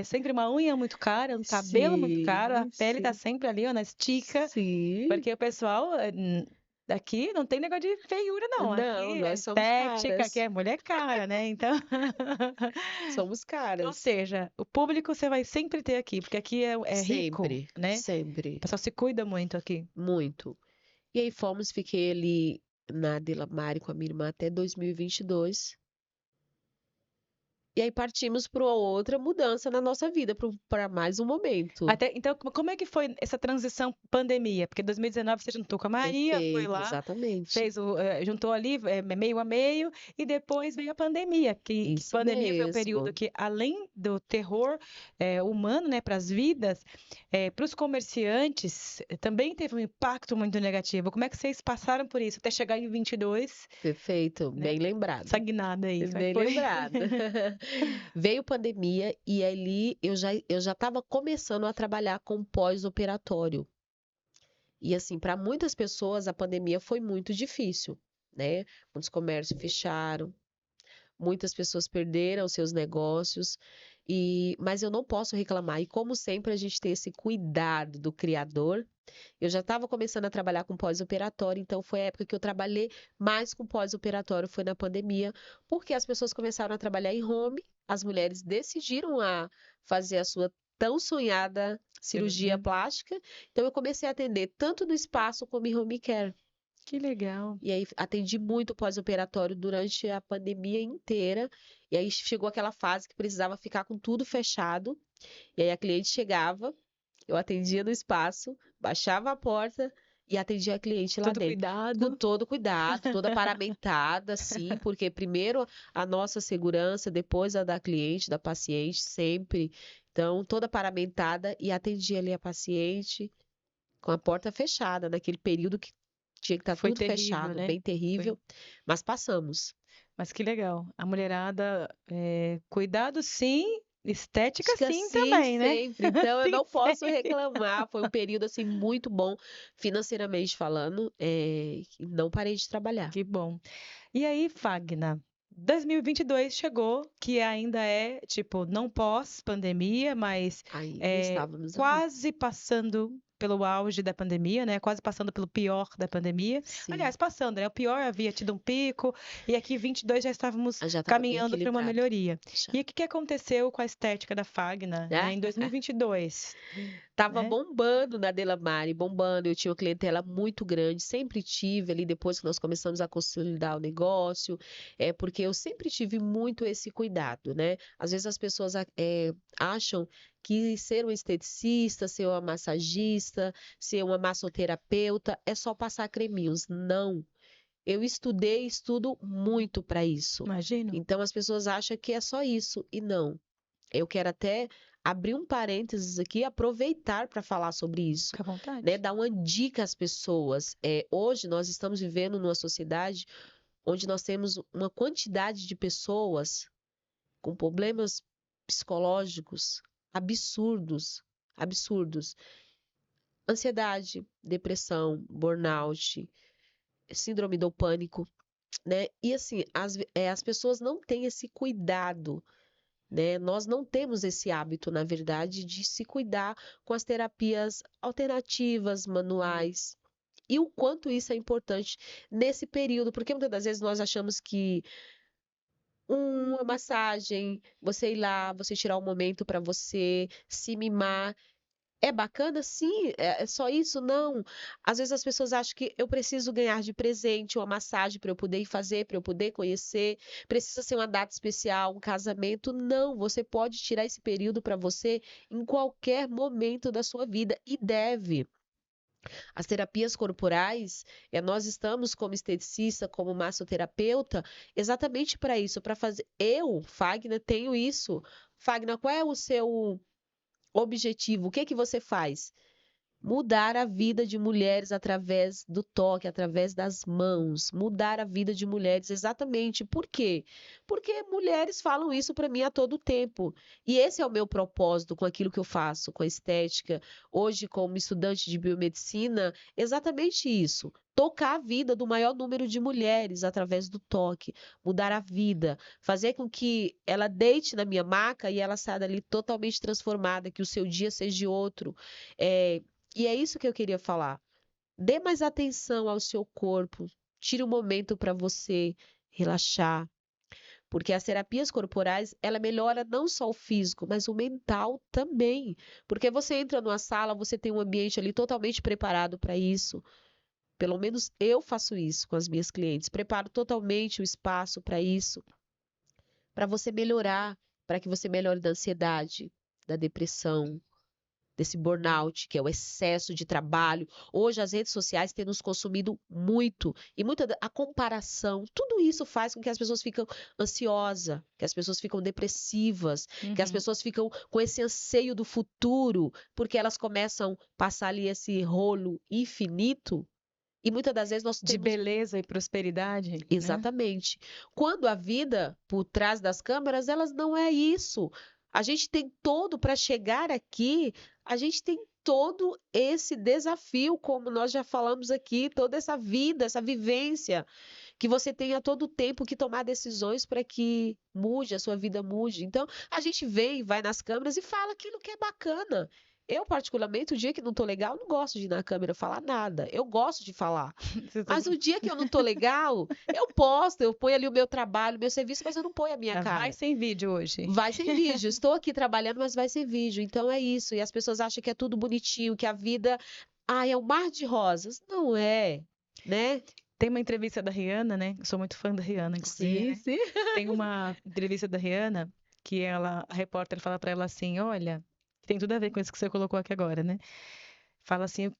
sempre uma unha muito cara, um cabelo muito caro, a Sim, pele tá sim. sempre ali, ó, na estica, Sim. porque o pessoal daqui não tem negócio de feiura, não. Não, Aqui é nós somos estética, aqui caras. é mulher cara, né? Então, Somos ou caras. seja, o público você vai sempre ter aqui, porque aqui é rico, Sempre, né? O sempre. pessoal se cuida muito aqui. Muito. E aí fomos, fiquei ali na Delamare com a minha irmã até 2022. E aí partimos para outra mudança na nossa vida, para mais um momento. Até, então, como é que foi essa transição pandemia? Porque 2019 você juntou com a Maria, foi Perfeito, lá, exatamente. juntou ali meio a meio, e depois veio a pandemia, que Isso pandemia foi um período mesmo. que, além do terror humano, né, para as vidas, para os comerciantes, também teve um impacto muito negativo. Como é que vocês passaram por isso até chegar em 22, Perfeito, né? bem lembrado. Essa guinada aí, como é que Bem foi? lembrado. Veio pandemia e ali eu já estava começando a trabalhar com pós-operatório. E assim, para muitas pessoas a pandemia foi muito difícil, né? Muitos comércios fecharam, muitas pessoas perderam seus negócios, mas eu não posso reclamar. E como sempre a gente tem esse cuidado do criador, eu já estava começando a trabalhar com pós-operatório, então foi a época que eu trabalhei mais com pós-operatório, foi na pandemia, porque as pessoas começaram a trabalhar em home, as mulheres decidiram a fazer a sua tão sonhada cirurgia Cirurgia. plástica, então eu comecei a atender tanto no espaço como em home care. Que legal. E aí atendi muito pós-operatório durante a pandemia inteira. E aí chegou aquela fase que precisava ficar com tudo fechado. E aí a cliente chegava, eu atendia no espaço, baixava a porta e atendia a cliente lá Todo dentro. Com cuidado. todo cuidado, toda paramentada, sim, porque primeiro a nossa segurança, depois a da cliente, da paciente, sempre. Então, toda paramentada e atendia ali a paciente com a porta fechada, naquele período que tinha que estar Foi tudo terrível, fechado, né? bem terrível, mas passamos. Mas que legal. A mulherada, cuidado sim, estética Acho que sim assim também, né? sempre, então eu Sim, não posso sempre. reclamar. Foi um período assim muito bom financeiramente falando, e não parei de trabalhar. Que bom. E aí, Fagna, 2022 chegou, que ainda é, tipo, não pós-pandemia, mas Ainda estávamos ali. quase passando pelo auge da pandemia, né? Quase passando pelo pior da pandemia. Sim, Aliás, passando, né? O pior havia tido um pico, e aqui 22 já estávamos já estava bem caminhando para uma equilibrado. melhoria. Já. E o que que aconteceu com a estética da Fagna, né, Ah, em 2022, tava né? bombando na Delamare, bombando. Eu tinha uma clientela muito grande, sempre tive ali depois que nós começamos a consolidar o negócio, porque eu sempre tive muito esse cuidado, né? Às vezes as pessoas acham que ser um esteticista, ser uma massagista, ser uma massoterapeuta é só passar creminhos. Não. Eu estudei, estudo muito para isso. Imagino. Então as pessoas acham que é só isso e não. Eu quero até abrir um parênteses aqui e aproveitar para falar sobre isso, Fica à né? vontade. Dar uma dica às pessoas. Hoje nós estamos vivendo numa sociedade onde nós temos uma quantidade de pessoas com problemas psicológicos absurdos, absurdos. Ansiedade, depressão, burnout, síndrome do pânico, né? E assim, as pessoas não têm esse cuidado, né? Nós não temos esse hábito, na verdade, de se cuidar com as terapias alternativas, manuais. E o quanto isso é importante nesse período, porque muitas das vezes nós achamos que uma massagem, você ir lá, você tirar um momento para você, se mimar, É bacana? Sim. É só isso? Não. Às vezes as pessoas acham que eu preciso ganhar de presente uma massagem para eu poder ir fazer, para eu poder conhecer, precisa ser uma data especial, um casamento. Não, você pode tirar esse período para você em qualquer momento da sua vida e deve. As terapias corporais, nós estamos como esteticista, como massoterapeuta, exatamente para isso, para fazer. Eu, Fagner, tenho isso. Fagner, qual é o seu objetivo? O que que você faz? Mudar a vida de mulheres através do toque, através das mãos. Mudar a vida de mulheres, exatamente. Por quê? Porque mulheres falam isso para mim a todo tempo. E esse é o meu propósito com aquilo que eu faço, com a estética. Hoje, como estudante de biomedicina, exatamente isso. Tocar a vida do maior número de mulheres através do toque, mudar a vida, fazer com que ela deite na minha maca e ela saia dali totalmente transformada, que o seu dia seja outro. E é isso que eu queria falar. Dê mais atenção ao seu corpo. Tire um momento para você relaxar, porque as terapias corporais, ela melhora não só o físico, mas o mental também. Porque você entra numa sala, você tem um ambiente ali totalmente preparado para isso. Pelo menos eu faço isso com as minhas clientes. Preparo totalmente o espaço para isso, para você melhorar, para que você melhore da ansiedade, da depressão, desse burnout, que é o excesso de trabalho. Hoje as redes sociais têm nos consumido muito, e a comparação, tudo isso faz com que as pessoas ficam ansiosas, que as pessoas ficam depressivas, que as pessoas ficam com esse anseio do futuro, porque elas começam a passar ali esse rolo infinito, e muitas das vezes nós De temos. beleza e prosperidade, né? Exatamente. Quando a vida por trás das câmeras, elas não é isso. A gente tem todo para chegar aqui, a gente tem todo esse desafio, como nós já falamos aqui, toda essa vida, essa vivência, que você tem a todo tempo que tomar decisões para que mude, a sua vida mude. Então, a gente vem, vai nas câmeras e fala aquilo que é bacana. Eu, particularmente, o dia que não tô legal, não gosto de ir na câmera falar nada. Eu gosto de falar. Mas o dia que eu não tô legal, eu posto, eu ponho ali o meu trabalho, o meu serviço, mas eu não ponho a minha Vai cara. sem vídeo hoje. Vai sem vídeo. Estou aqui trabalhando, mas vai sem vídeo. Então é isso. E as pessoas acham que é tudo bonitinho, que a vida, é um mar de rosas. Não é, né? Tem uma entrevista da Rihanna, né? Eu sou muito fã da Rihanna, inclusive, Sim, né? sim. Tem uma entrevista da Rihanna que a repórter fala pra ela assim, olha, tem tudo a ver com isso que você colocou aqui agora, né? Fala assim,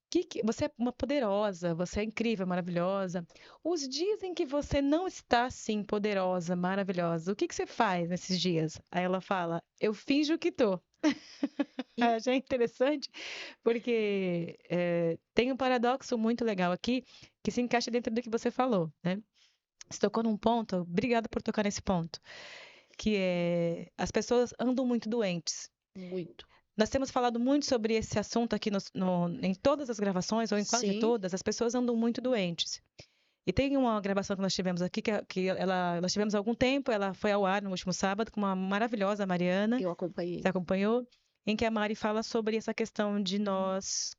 você é uma poderosa, você é incrível, maravilhosa. Os dias em que você não está assim poderosa, maravilhosa, o que você faz nesses dias? Aí ela fala, eu finjo que tô. E- Achei interessante, porque tem um paradoxo muito legal aqui que se encaixa dentro do que você falou, né? Você tocou num ponto, obrigada por tocar nesse ponto, que é as pessoas andam muito doentes. Muito. Nós temos falado muito sobre esse assunto aqui em todas as gravações, ou em quase Sim, todas, as pessoas andam muito doentes. E tem uma gravação que nós tivemos aqui, nós tivemos há algum tempo, ela foi ao ar no último sábado, com uma maravilhosa Mariana, eu acompanhei. você acompanhou? Em que a Mari fala sobre essa questão de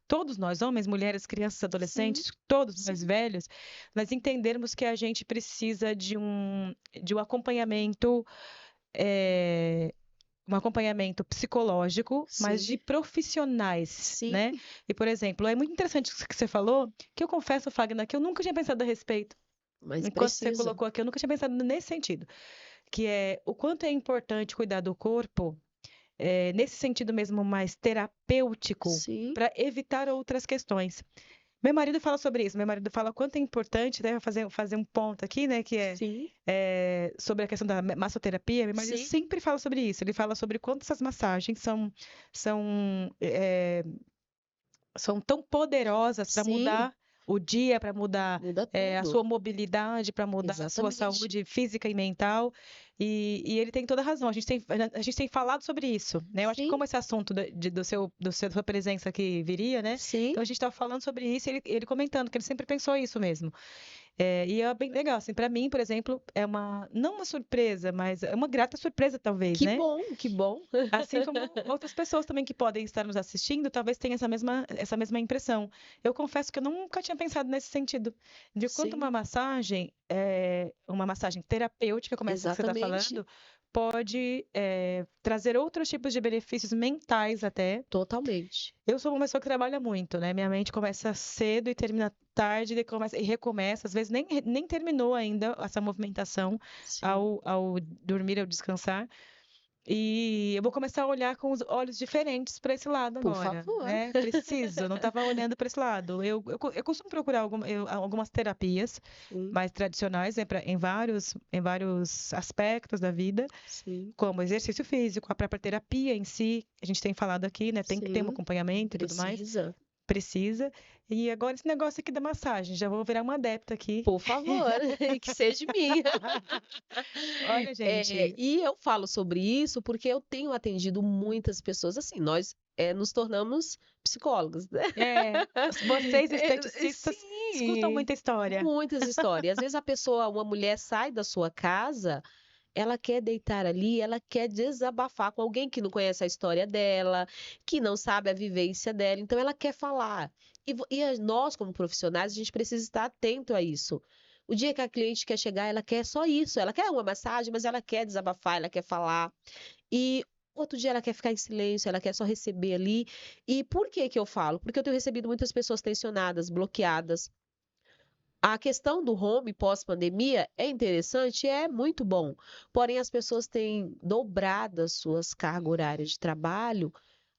todos nós, homens, mulheres, crianças, Sim, adolescentes, todos nós sim, velhos, nós entendermos que a gente precisa de um acompanhamento, eh, um acompanhamento psicológico, mas de sim, profissionais, sim, né? E, por exemplo, é muito interessante isso que você falou, que eu confesso, Fagner, que eu nunca tinha pensado a respeito. mas Enquanto você precisa. colocou aqui, eu nunca tinha pensado nesse sentido, que é o quanto é importante cuidar do corpo nesse sentido mesmo mais terapêutico, Sim, para evitar outras questões. Meu marido fala sobre isso. Meu marido fala quanto é importante, deve fazer um ponto aqui, né, que sim, sobre a questão da massoterapia. Meu marido sim, sempre fala sobre isso. Ele fala sobre quanto essas massagens são, é, são tão poderosas para sim. mudar o dia, para mudar Muda a tudo. sua mobilidade, para mudar a sua Exatamente. saúde física e mental. E ele tem toda a razão. A gente tem falado sobre isso, né? Eu acho que Sim, como esse assunto da sua presença aqui viria, né? sim, Então a gente estava falando sobre isso e ele comentando que ele sempre pensou isso mesmo. E é bem legal, assim, para mim, por exemplo, não uma surpresa, mas é uma grata surpresa, talvez, que né? bom, que bom. Assim como outras pessoas também que podem estar nos assistindo, talvez tenham essa mesma impressão. Eu confesso que eu nunca tinha pensado nesse sentido, de quanto Sim, uma massagem terapêutica, como essa que você está exatamente. falando, pode trazer outros tipos de benefícios mentais até. Totalmente. Eu sou uma pessoa que trabalha muito, né? Minha mente começa cedo e termina tarde e recomeça. Às vezes nem terminou ainda essa movimentação Sim. ao dormir, ao descansar. E eu vou começar a olhar com os olhos diferentes para esse lado Por agora, favor. né? Preciso, não estava olhando para esse lado. Eu costumo procurar algumas terapias Sim, mais tradicionais, né, em vários aspectos da vida, sim, como exercício físico, a própria terapia em si. A gente tem falado aqui, né? Tem que ter um sim. acompanhamento e tudo mais. Precisa. Precisa. E agora esse negócio aqui da massagem, já vou virar uma adepta aqui. Por favor, e que seja minha. Olha, gente. E eu falo sobre isso porque eu tenho atendido muitas pessoas. Assim, nós nos tornamos psicólogos, né? Vocês esteticistas escutam Sim, muita história. muitas histórias. Às vezes a pessoa, uma mulher sai da sua casa, ela quer deitar ali, ela quer desabafar com alguém que não conhece a história dela, que não sabe a vivência dela, então ela quer falar. Nós, como profissionais, a gente precisa estar atento a isso. O dia que a cliente quer chegar, ela quer só isso, ela quer uma massagem, mas ela quer desabafar, ela quer falar. E outro dia ela quer ficar em silêncio, ela quer só receber ali. E por que que eu falo? Porque eu tenho recebido muitas pessoas tensionadas, bloqueadas. A questão do home pós-pandemia é interessante, é muito bom. Porém, as pessoas têm dobrado as suas cargas horárias de trabalho,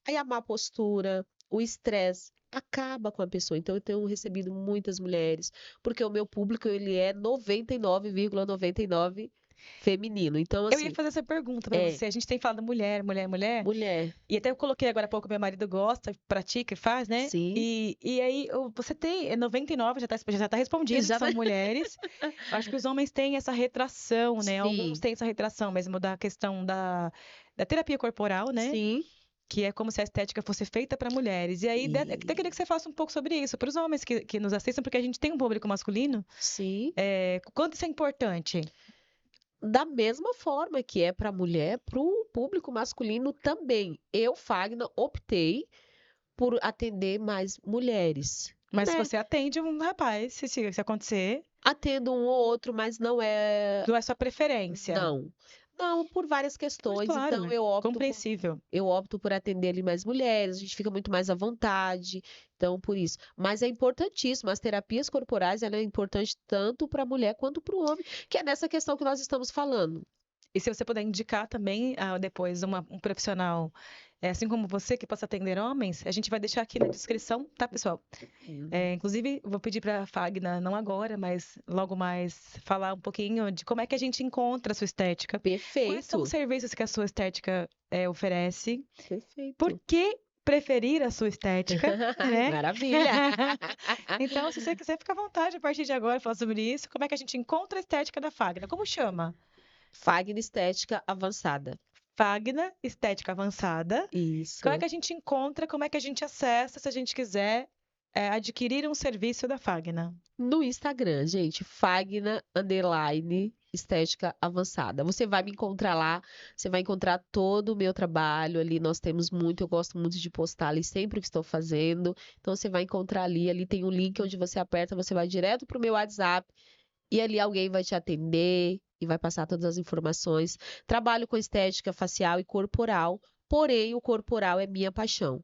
aí a má postura, o estresse acaba com a pessoa. Então, eu tenho recebido muitas mulheres, porque o meu público ele é 99,99 feminino. Então, Eu ia assim, fazer essa pergunta para você. A gente tem falado mulher, mulher, mulher. mulher, E até eu coloquei agora há pouco, meu marido gosta, pratica e faz, né? sim, E aí, você tem 99, já tá respondido, já que são mulheres. Eu acho que os homens têm essa retração, né? Alguns sim, têm essa retração mesmo da questão da terapia corporal, né? sim, Que é como se a estética fosse feita para mulheres. E aí, até queria que você falasse um pouco sobre isso, para os homens que nos assistem, porque a gente tem um público masculino. sim. Quanto isso é importante? Da mesma forma que é para a mulher, para o público masculino também. Eu, Fagner, optei por atender mais mulheres, Mas se né? você atende um rapaz, se acontecer, Atendo um ou outro, mas não é. não é sua preferência. Não. Não, por várias Mas questões. claro, Então, é compreensível. eu opto por atender ali mais mulheres, a gente fica muito mais à vontade. Então, por isso. Mas é importantíssimo. As terapias corporais, ela é importante tanto para a mulher quanto para o homem, que é nessa questão que nós estamos falando. E se você puder indicar também depois um profissional, assim como você, que possa atender homens, a gente vai deixar aqui na descrição, tá, pessoal? Inclusive, vou pedir para a Fagna, não agora, mas logo mais, falar um pouquinho de como é que a gente encontra a sua estética. Quais são Perfeito. os serviços que a sua estética oferece? Perfeito. Por que preferir a sua estética, né? Maravilha. Então, se você quiser, fica à vontade a partir de agora falar sobre isso. Como é que a gente encontra a estética da Fagna? Como chama? Fagner Estética Avançada. Fagna Estética Avançada. Como é Isso. que a gente encontra? Como é que a gente acessa se a gente quiser adquirir um serviço da Fagna? No Instagram, gente, Fagner _ Estética Avançada. Você vai me encontrar lá, você vai encontrar todo o meu trabalho ali. Nós temos muito, eu gosto muito de postar ali sempre o que estou fazendo. Então você vai encontrar ali tem um link onde você aperta, você vai direto para o meu WhatsApp e ali alguém vai te atender e vai passar todas as informações. Trabalho com estética facial e corporal, porém o corporal é minha paixão.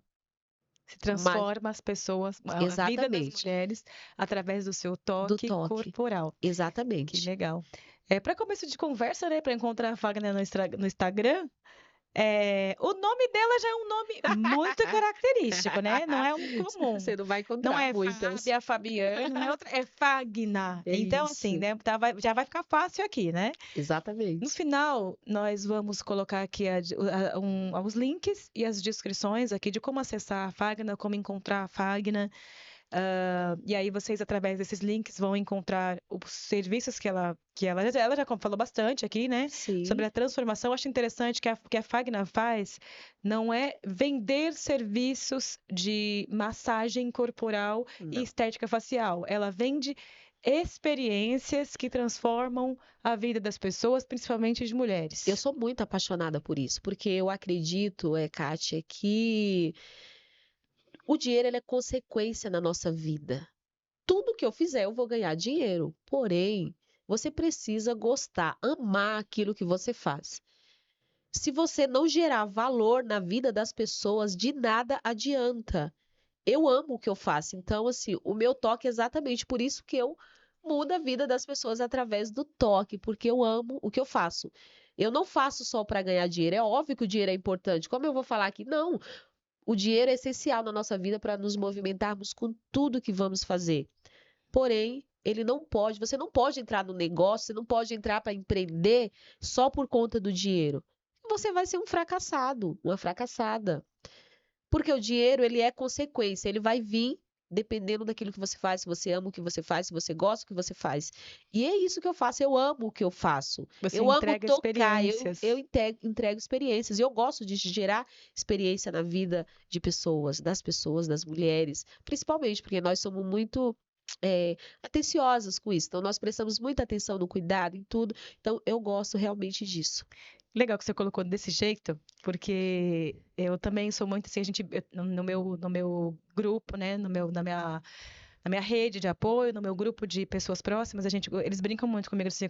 Se Mas, transforma as pessoas, a vida das exatamente, mulheres, através do seu do toque toque. corporal. Que Exatamente. legal. Para começo de conversa, né, para encontrar a Fagner no Instagram, o nome dela já é um nome muito característico, né? Não é um comum. Você não vai Não encontrar é muitas. Fábia, Fabiana, não é outra, é Fagna. É Então, assim, isso. né, já vai ficar fácil aqui, né? No Exatamente. final, nós vamos colocar aqui os links e as descrições aqui de como acessar a Fagna, como encontrar a Fagna. E aí vocês, através desses links, vão encontrar os serviços que ela já falou bastante aqui, né? Sobre Sim. a transformação. Eu acho interessante que a Fagna faz não é vender serviços de massagem corporal e Não. estética facial. Ela vende experiências que transformam a vida das pessoas, principalmente de mulheres. Eu sou muito apaixonada por isso, porque eu acredito, Kátia, que o dinheiro ele é consequência na nossa vida. Tudo que eu fizer, eu vou ganhar dinheiro. Porém, você precisa gostar, amar aquilo que você faz. Se você não gerar valor na vida das pessoas, de nada adianta. Eu amo o que eu faço, então, assim, o meu toque é exatamente por isso que eu mudo a vida das pessoas através do toque, porque eu amo o que eu faço. Eu não faço só para ganhar dinheiro, é óbvio que o dinheiro é importante. Como eu vou falar aqui? Não, o dinheiro é essencial na nossa vida para nos movimentarmos com tudo que vamos fazer. Porém, você não pode entrar no negócio, você não pode entrar para empreender só por conta do dinheiro. Você vai ser um fracassado, uma fracassada. Porque o dinheiro, ele é consequência, ele vai vir dependendo daquilo que você faz, se você ama o que você faz, se você gosta do que você faz. E é isso que eu faço, eu amo o que eu faço. Você Eu amo entrega tocar, experiências. entrego experiências. E eu gosto de gerar experiência na vida de pessoas, das mulheres. Principalmente porque nós somos muito atenciosas com isso. Então, nós prestamos muita atenção no cuidado, em tudo. Então, eu gosto realmente disso. Legal que você colocou desse jeito, porque eu também sou muito assim, no meu grupo, né, na minha rede de apoio, no meu grupo de pessoas próximas, eles brincam muito comigo, assim,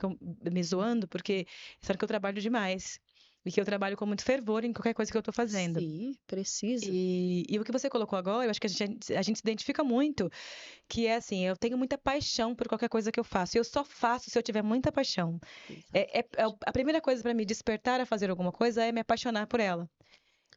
me zoando, porque sabem que eu trabalho demais e que eu trabalho com muito fervor em qualquer coisa que eu estou fazendo. Sim, precisa. E o que você colocou agora, eu acho que a gente se identifica muito, que é assim, eu tenho muita paixão por qualquer coisa que eu faço. E eu só faço se eu tiver muita paixão. A primeira coisa para me despertar a fazer alguma coisa é me apaixonar por ela.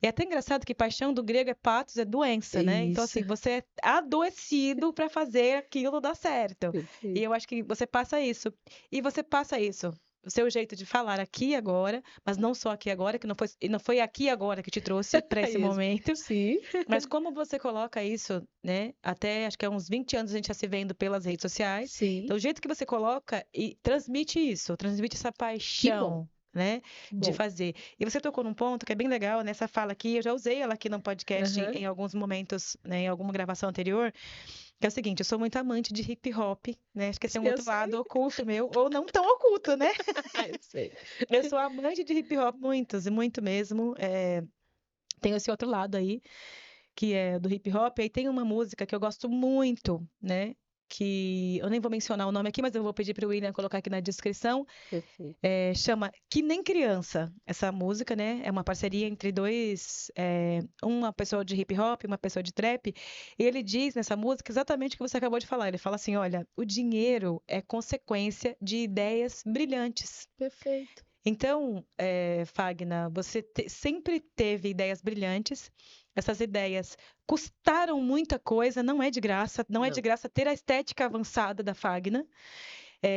É até engraçado que paixão do grego é patos, é doença, né? Então, Isso, assim, você é adoecido para fazer aquilo dar certo. E perfeito. eu acho que você passa isso. E você passa isso. O seu jeito de falar aqui e agora, mas não só aqui e agora, que não foi aqui e agora que te trouxe para esse Isso. momento, Sim, mas como você coloca isso, né? Até acho que há uns 20 anos a gente já se vendo pelas redes sociais. sim. Então, o jeito que você coloca e transmite isso, transmite essa Que bom, paixão, né? que De bom. fazer. E você tocou num ponto que é bem legal nessa fala aqui. Eu já usei ela aqui no podcast Aham. em alguns momentos, né, em alguma gravação anterior, que é o seguinte: eu sou muito amante de hip hop, né? Acho que esse é um Eu outro sei. lado oculto meu, ou não tão oculto, né? Eu sei. Eu sou amante de hip hop, muitos, e muito mesmo. Tenho esse outro lado aí que é do hip hop. Aí tem uma música que eu gosto muito, né? Que eu nem vou mencionar o nome aqui, mas eu vou pedir para o William colocar aqui na descrição. Perfeito. Chama Que Nem Criança. Essa música, né? É uma parceria entre dois, uma pessoa de hip hop, uma pessoa de trap. E ele diz nessa música exatamente o que você acabou de falar. Ele fala assim: olha, o dinheiro é consequência de ideias brilhantes. Perfeito. Então, Fagna, você sempre teve ideias brilhantes. Essas ideias custaram muita coisa, não é de graça, não é de Não. graça ter a estética avançada da Fagna.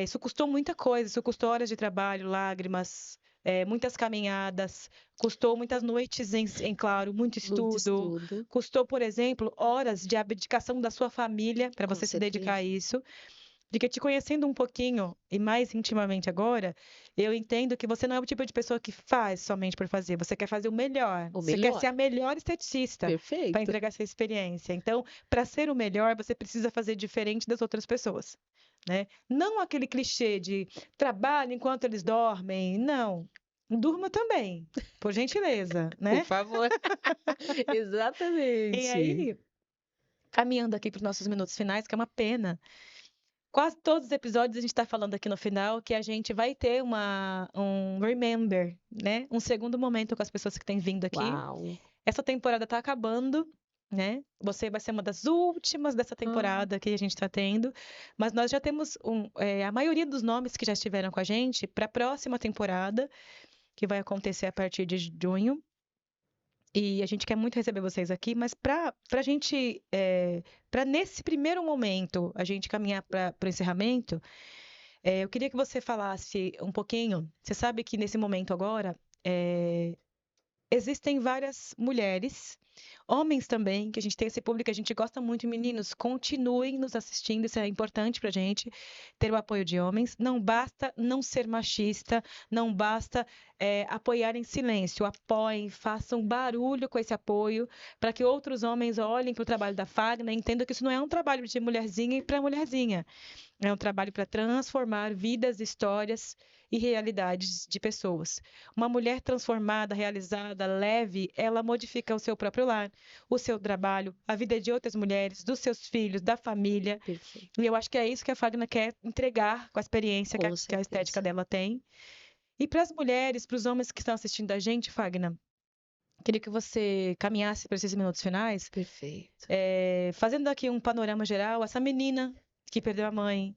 Isso custou muita coisa, isso custou horas de trabalho, lágrimas, muitas caminhadas, custou muitas noites em claro, muito Muito estudo, estudo, custou, por exemplo, horas de abdicação da sua família para com você se dedicar certeza. a isso. De que te conhecendo um pouquinho e mais intimamente agora, eu entendo que você não é o tipo de pessoa que faz somente por fazer. Você quer fazer o melhor. O Você quer melhor. ser a melhor esteticista para Perfeito. entregar essa experiência. Então, para ser o melhor, você precisa fazer diferente das outras pessoas, né? Não aquele clichê de trabalho enquanto eles dormem. Não. Durma também, por gentileza, Por né? favor. E Exatamente. aí, caminhando aqui para os nossos minutos finais, que é uma pena. Quase todos os episódios a gente está falando aqui no final que a gente vai ter um remember, né? Um segundo momento com as pessoas que têm vindo aqui. Uau. Essa temporada está acabando, né? Você vai ser uma das últimas dessa Ah, temporada que a gente está tendo, mas nós já temos a maioria dos nomes que já estiveram com a gente para a próxima temporada, que vai acontecer a partir de junho. E a gente quer muito receber vocês aqui, mas para a gente, para nesse primeiro momento a gente caminhar para o encerramento, eu queria que você falasse um pouquinho. Você sabe que nesse momento agora existem várias mulheres, homens também, que a gente tem esse público, que a gente gosta muito. Meninos, continuem nos assistindo, isso é importante pra gente, ter o apoio de homens. Não basta não ser machista, não basta apoiar em silêncio. Apoiem, façam barulho com esse apoio, para que outros homens olhem para o trabalho da Fagner e entendam que isso não é um trabalho de mulherzinha e para mulherzinha. É um trabalho para transformar vidas, histórias e realidades de pessoas. Uma mulher transformada, realizada, leve, ela modifica o seu próprio lar, o seu trabalho, a vida de outras mulheres, dos seus filhos, da família. perfeito. E eu acho que é isso que a Fagner quer entregar com a experiência que Com a estética certeza. dela tem. E para as mulheres, para os homens que estão assistindo a gente, Fagner, queria que você caminhasse para esses minutos finais, Perfeito. fazendo aqui um panorama geral. Essa menina que perdeu a mãe,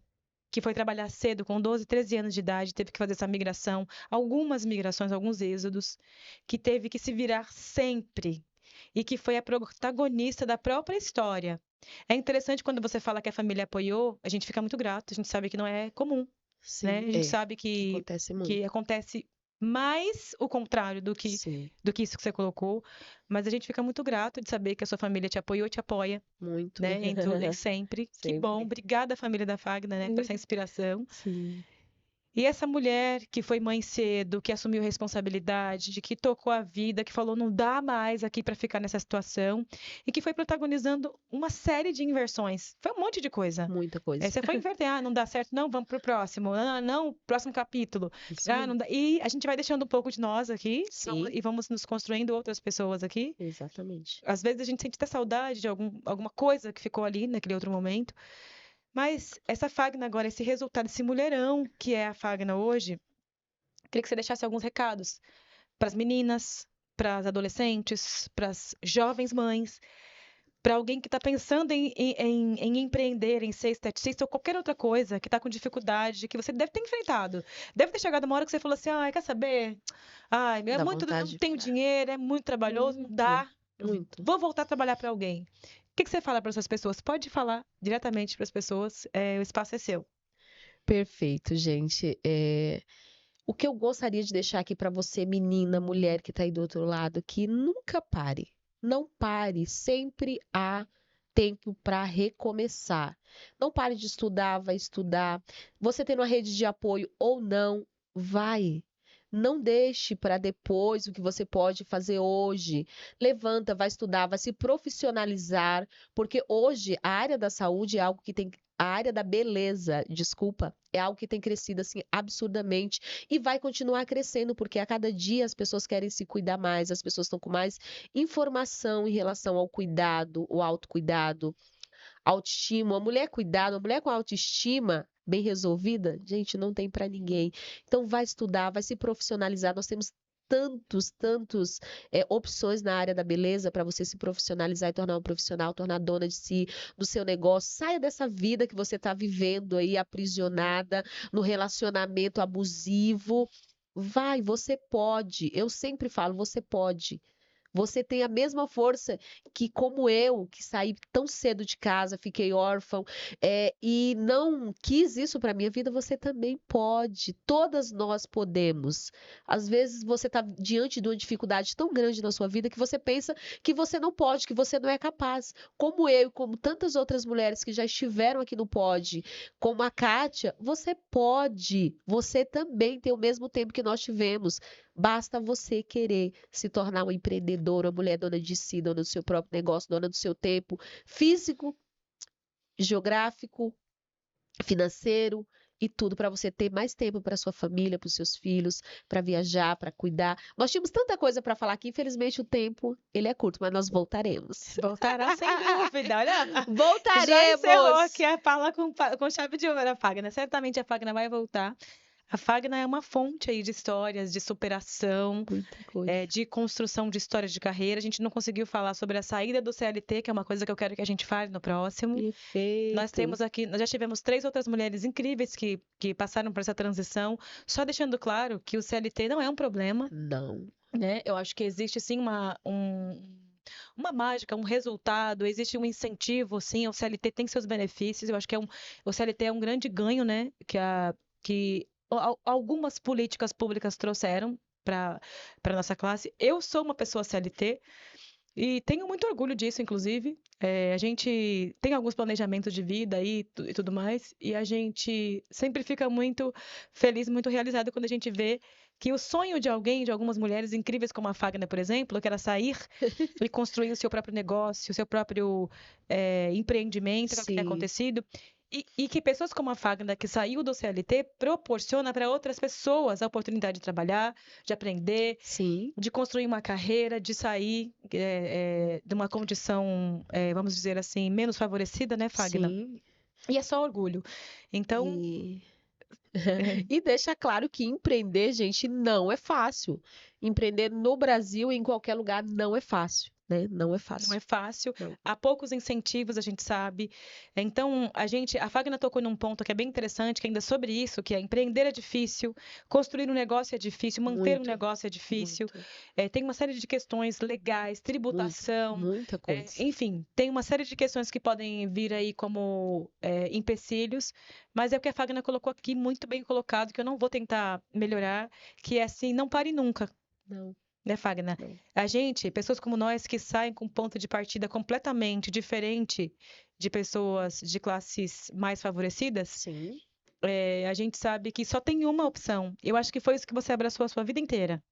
que foi trabalhar cedo, com 12, 13 anos de idade, teve que fazer essa migração, algumas migrações, alguns êxodos, que teve que se virar sempre e que foi a protagonista da própria história. É interessante quando você fala que a família apoiou, a gente fica muito grato, a gente sabe que não é comum, né? Sim, A gente sabe que acontece muito. acontece mais o contrário Sim, do que isso que você colocou, mas a gente fica muito grato de saber que a sua família te apoiou e te apoia, muito. né? Em tudo e sempre. Que bom. Sempre. Obrigada, família da Fagner, né, por essa inspiração. Sim. E essa mulher que foi mãe cedo, que assumiu responsabilidade, de que tocou a vida, que falou não dá mais aqui para ficar nessa situação, e que foi protagonizando uma série de inversões. Foi um monte de coisa. Muita coisa. Você foi inverter, não dá certo, não, vamos pro próximo. Não, próximo capítulo. Isso mesmo. Não dá. E a gente vai deixando um pouco de nós aqui, Sim. e vamos nos construindo outras pessoas aqui. Exatamente. Às vezes a gente sente até saudade de alguma coisa que ficou ali naquele outro momento. Mas essa Fagner agora, esse resultado, esse mulherão que é a Fagner hoje, queria que você deixasse alguns recados para as meninas, para as adolescentes, para as jovens mães, para alguém que está pensando em empreender, em ser esteticista ou qualquer outra coisa, que está com dificuldade, que você deve ter enfrentado. Deve ter chegado uma hora que você falou assim, quer saber? É Dá muito, eu não vontade. tenho dinheiro, é muito trabalhoso, não dá. Muito. Vou voltar a trabalhar para alguém. O que você fala para essas pessoas? Pode falar diretamente para as pessoas, o espaço é seu. Perfeito, gente. O que eu gostaria de deixar aqui para você, menina, mulher que está aí do outro lado, que nunca pare. Não pare. Sempre há tempo para recomeçar. Não pare de estudar, vai estudar. Você tem uma rede de apoio ou não, vai. Não deixe para depois o que você pode fazer hoje. Levanta, vai estudar, vai se profissionalizar, porque hoje a área da saúde é algo que tem, a área da beleza, desculpa, é algo que tem crescido assim absurdamente e vai continuar crescendo, porque a cada dia as pessoas querem se cuidar mais, as pessoas estão com mais informação em relação ao cuidado, o autocuidado, autoestima. Uma mulher cuidada, uma mulher com autoestima bem resolvida, gente, não tem para ninguém. Então vai estudar, vai se profissionalizar. Nós temos tantos opções na área da beleza para você se profissionalizar e tornar um profissional, tornar dona de si, do seu negócio. Saia dessa vida que você está vivendo aí, aprisionada no relacionamento abusivo. Vai, você pode. Eu sempre falo, você pode. Você tem a mesma força que, como eu, que saí tão cedo de casa, fiquei órfão, e não quis isso para minha vida, você também pode. Todas nós podemos. Às vezes você está diante de uma dificuldade tão grande na sua vida que você pensa que você não pode, que você não é capaz. Como eu e como tantas outras mulheres que já estiveram aqui no Pod, como a Kátia, você pode. Você também tem o mesmo tempo que nós tivemos. Basta você querer se tornar uma empreendedora, uma mulher dona de si, dona do seu próprio negócio, dona do seu tempo físico, geográfico, financeiro e tudo para você ter mais tempo para sua família, para os seus filhos, para viajar, para cuidar. Nós tínhamos tanta coisa para falar que infelizmente o tempo ele é curto, mas nós voltaremos. Voltará sem dúvida, olha. Voltaremos. Já encerrou aqui a fala com chave de ouro a Fagner. Certamente a Fagner vai voltar. A Fagner é uma fonte aí de histórias, de superação, Muita coisa. de construção de histórias de carreira. A gente não conseguiu falar sobre a saída do CLT, que é uma coisa que eu quero que a gente fale no próximo. Perfeito. Nós já tivemos 3 outras mulheres incríveis que passaram por essa transição, só deixando claro que o CLT não é um problema. Não. Né? Eu acho que existe sim uma mágica, um resultado, existe um incentivo, sim, o CLT tem seus benefícios, eu acho que o CLT é um grande ganho, né, que algumas políticas públicas trouxeram para a nossa classe. Eu sou uma pessoa CLT e tenho muito orgulho disso, inclusive. A gente tem alguns planejamentos de vida aí e tudo mais, e a gente sempre fica muito feliz, muito realizado quando a gente vê que o sonho de alguém, de algumas mulheres incríveis como a Fagner, por exemplo, que era sair e construir o seu próprio negócio, o seu próprio empreendimento, que é o que tem Sim. acontecido, e que pessoas como a Fagner, que saiu do CLT, proporciona para outras pessoas a oportunidade de trabalhar, de aprender, Sim. de construir uma carreira, de sair de uma condição, vamos dizer assim, menos favorecida, né, Fagner? Sim. E é só orgulho. Então, E E deixa claro que empreender, gente, não é fácil. Empreender no Brasil, em qualquer lugar, não é fácil, né? Não é Não fácil. é fácil, Não. há poucos incentivos, a gente sabe. Então, a Fagner tocou num ponto que é bem interessante, que ainda é sobre isso, que é empreender é difícil, construir um negócio é difícil, manter um Muito, negócio é difícil. muito, Tem uma série de questões legais, tributação, muita coisa. enfim, tem uma série de questões que podem vir aí como empecilhos, mas é o que a Fagner colocou aqui, muito bem colocado, que eu não vou tentar melhorar, que é assim, não pare nunca. Não, Né, Fagner? não. A gente, pessoas como nós que saem com um ponto de partida completamente diferente de pessoas de classes mais favorecidas, Sim, a gente sabe que só tem uma opção. Eu acho que foi isso que você abraçou a sua vida inteira.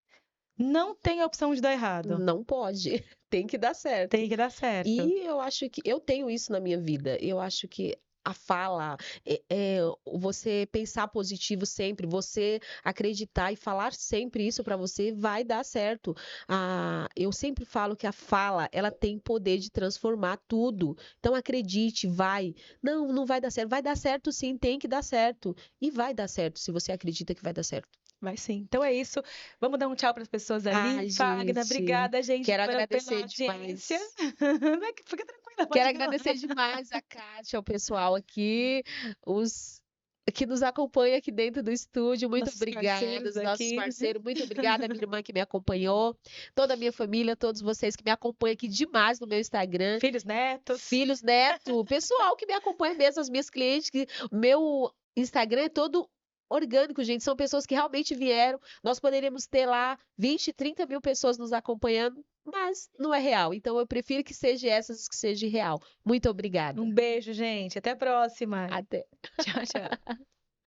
Não tem a opção de dar errado. não pode. Tem que dar certo. Tem que dar certo. E eu acho que eu tenho isso na minha vida. Eu acho que a fala, você pensar positivo sempre, você acreditar e falar sempre isso para você, vai dar certo. Eu sempre falo que a fala, ela tem poder de transformar tudo. Então acredite, vai. Não, não vai dar certo. Vai dar certo sim, tem que dar certo. E vai dar certo se você acredita que vai dar certo. Vai sim. Então é isso. Vamos dar um tchau para as pessoas ali. Ai, Fagner, gente, obrigada, gente, quero pela agradecer audiência. demais. Fica tranquila, Quero pode falar. agradecer demais a Kátia, ao pessoal aqui, os que nos acompanha aqui dentro do estúdio. Muito Nossos obrigada, parceiros os nossos aqui. parceiros. Muito obrigada, minha irmã que me acompanhou, toda a minha família, todos vocês que me acompanham aqui demais no meu Instagram. Filhos, netos. Filhos, neto, pessoal que me acompanha mesmo, as minhas clientes, que meu Instagram é todo orgânico, gente. São pessoas que realmente vieram. Nós poderíamos ter lá 20, 30 mil pessoas nos acompanhando, mas não é real. Então eu prefiro que seja essas que seja real. Muito obrigada. Um beijo, gente. Até a próxima. Até. Tchau, tchau.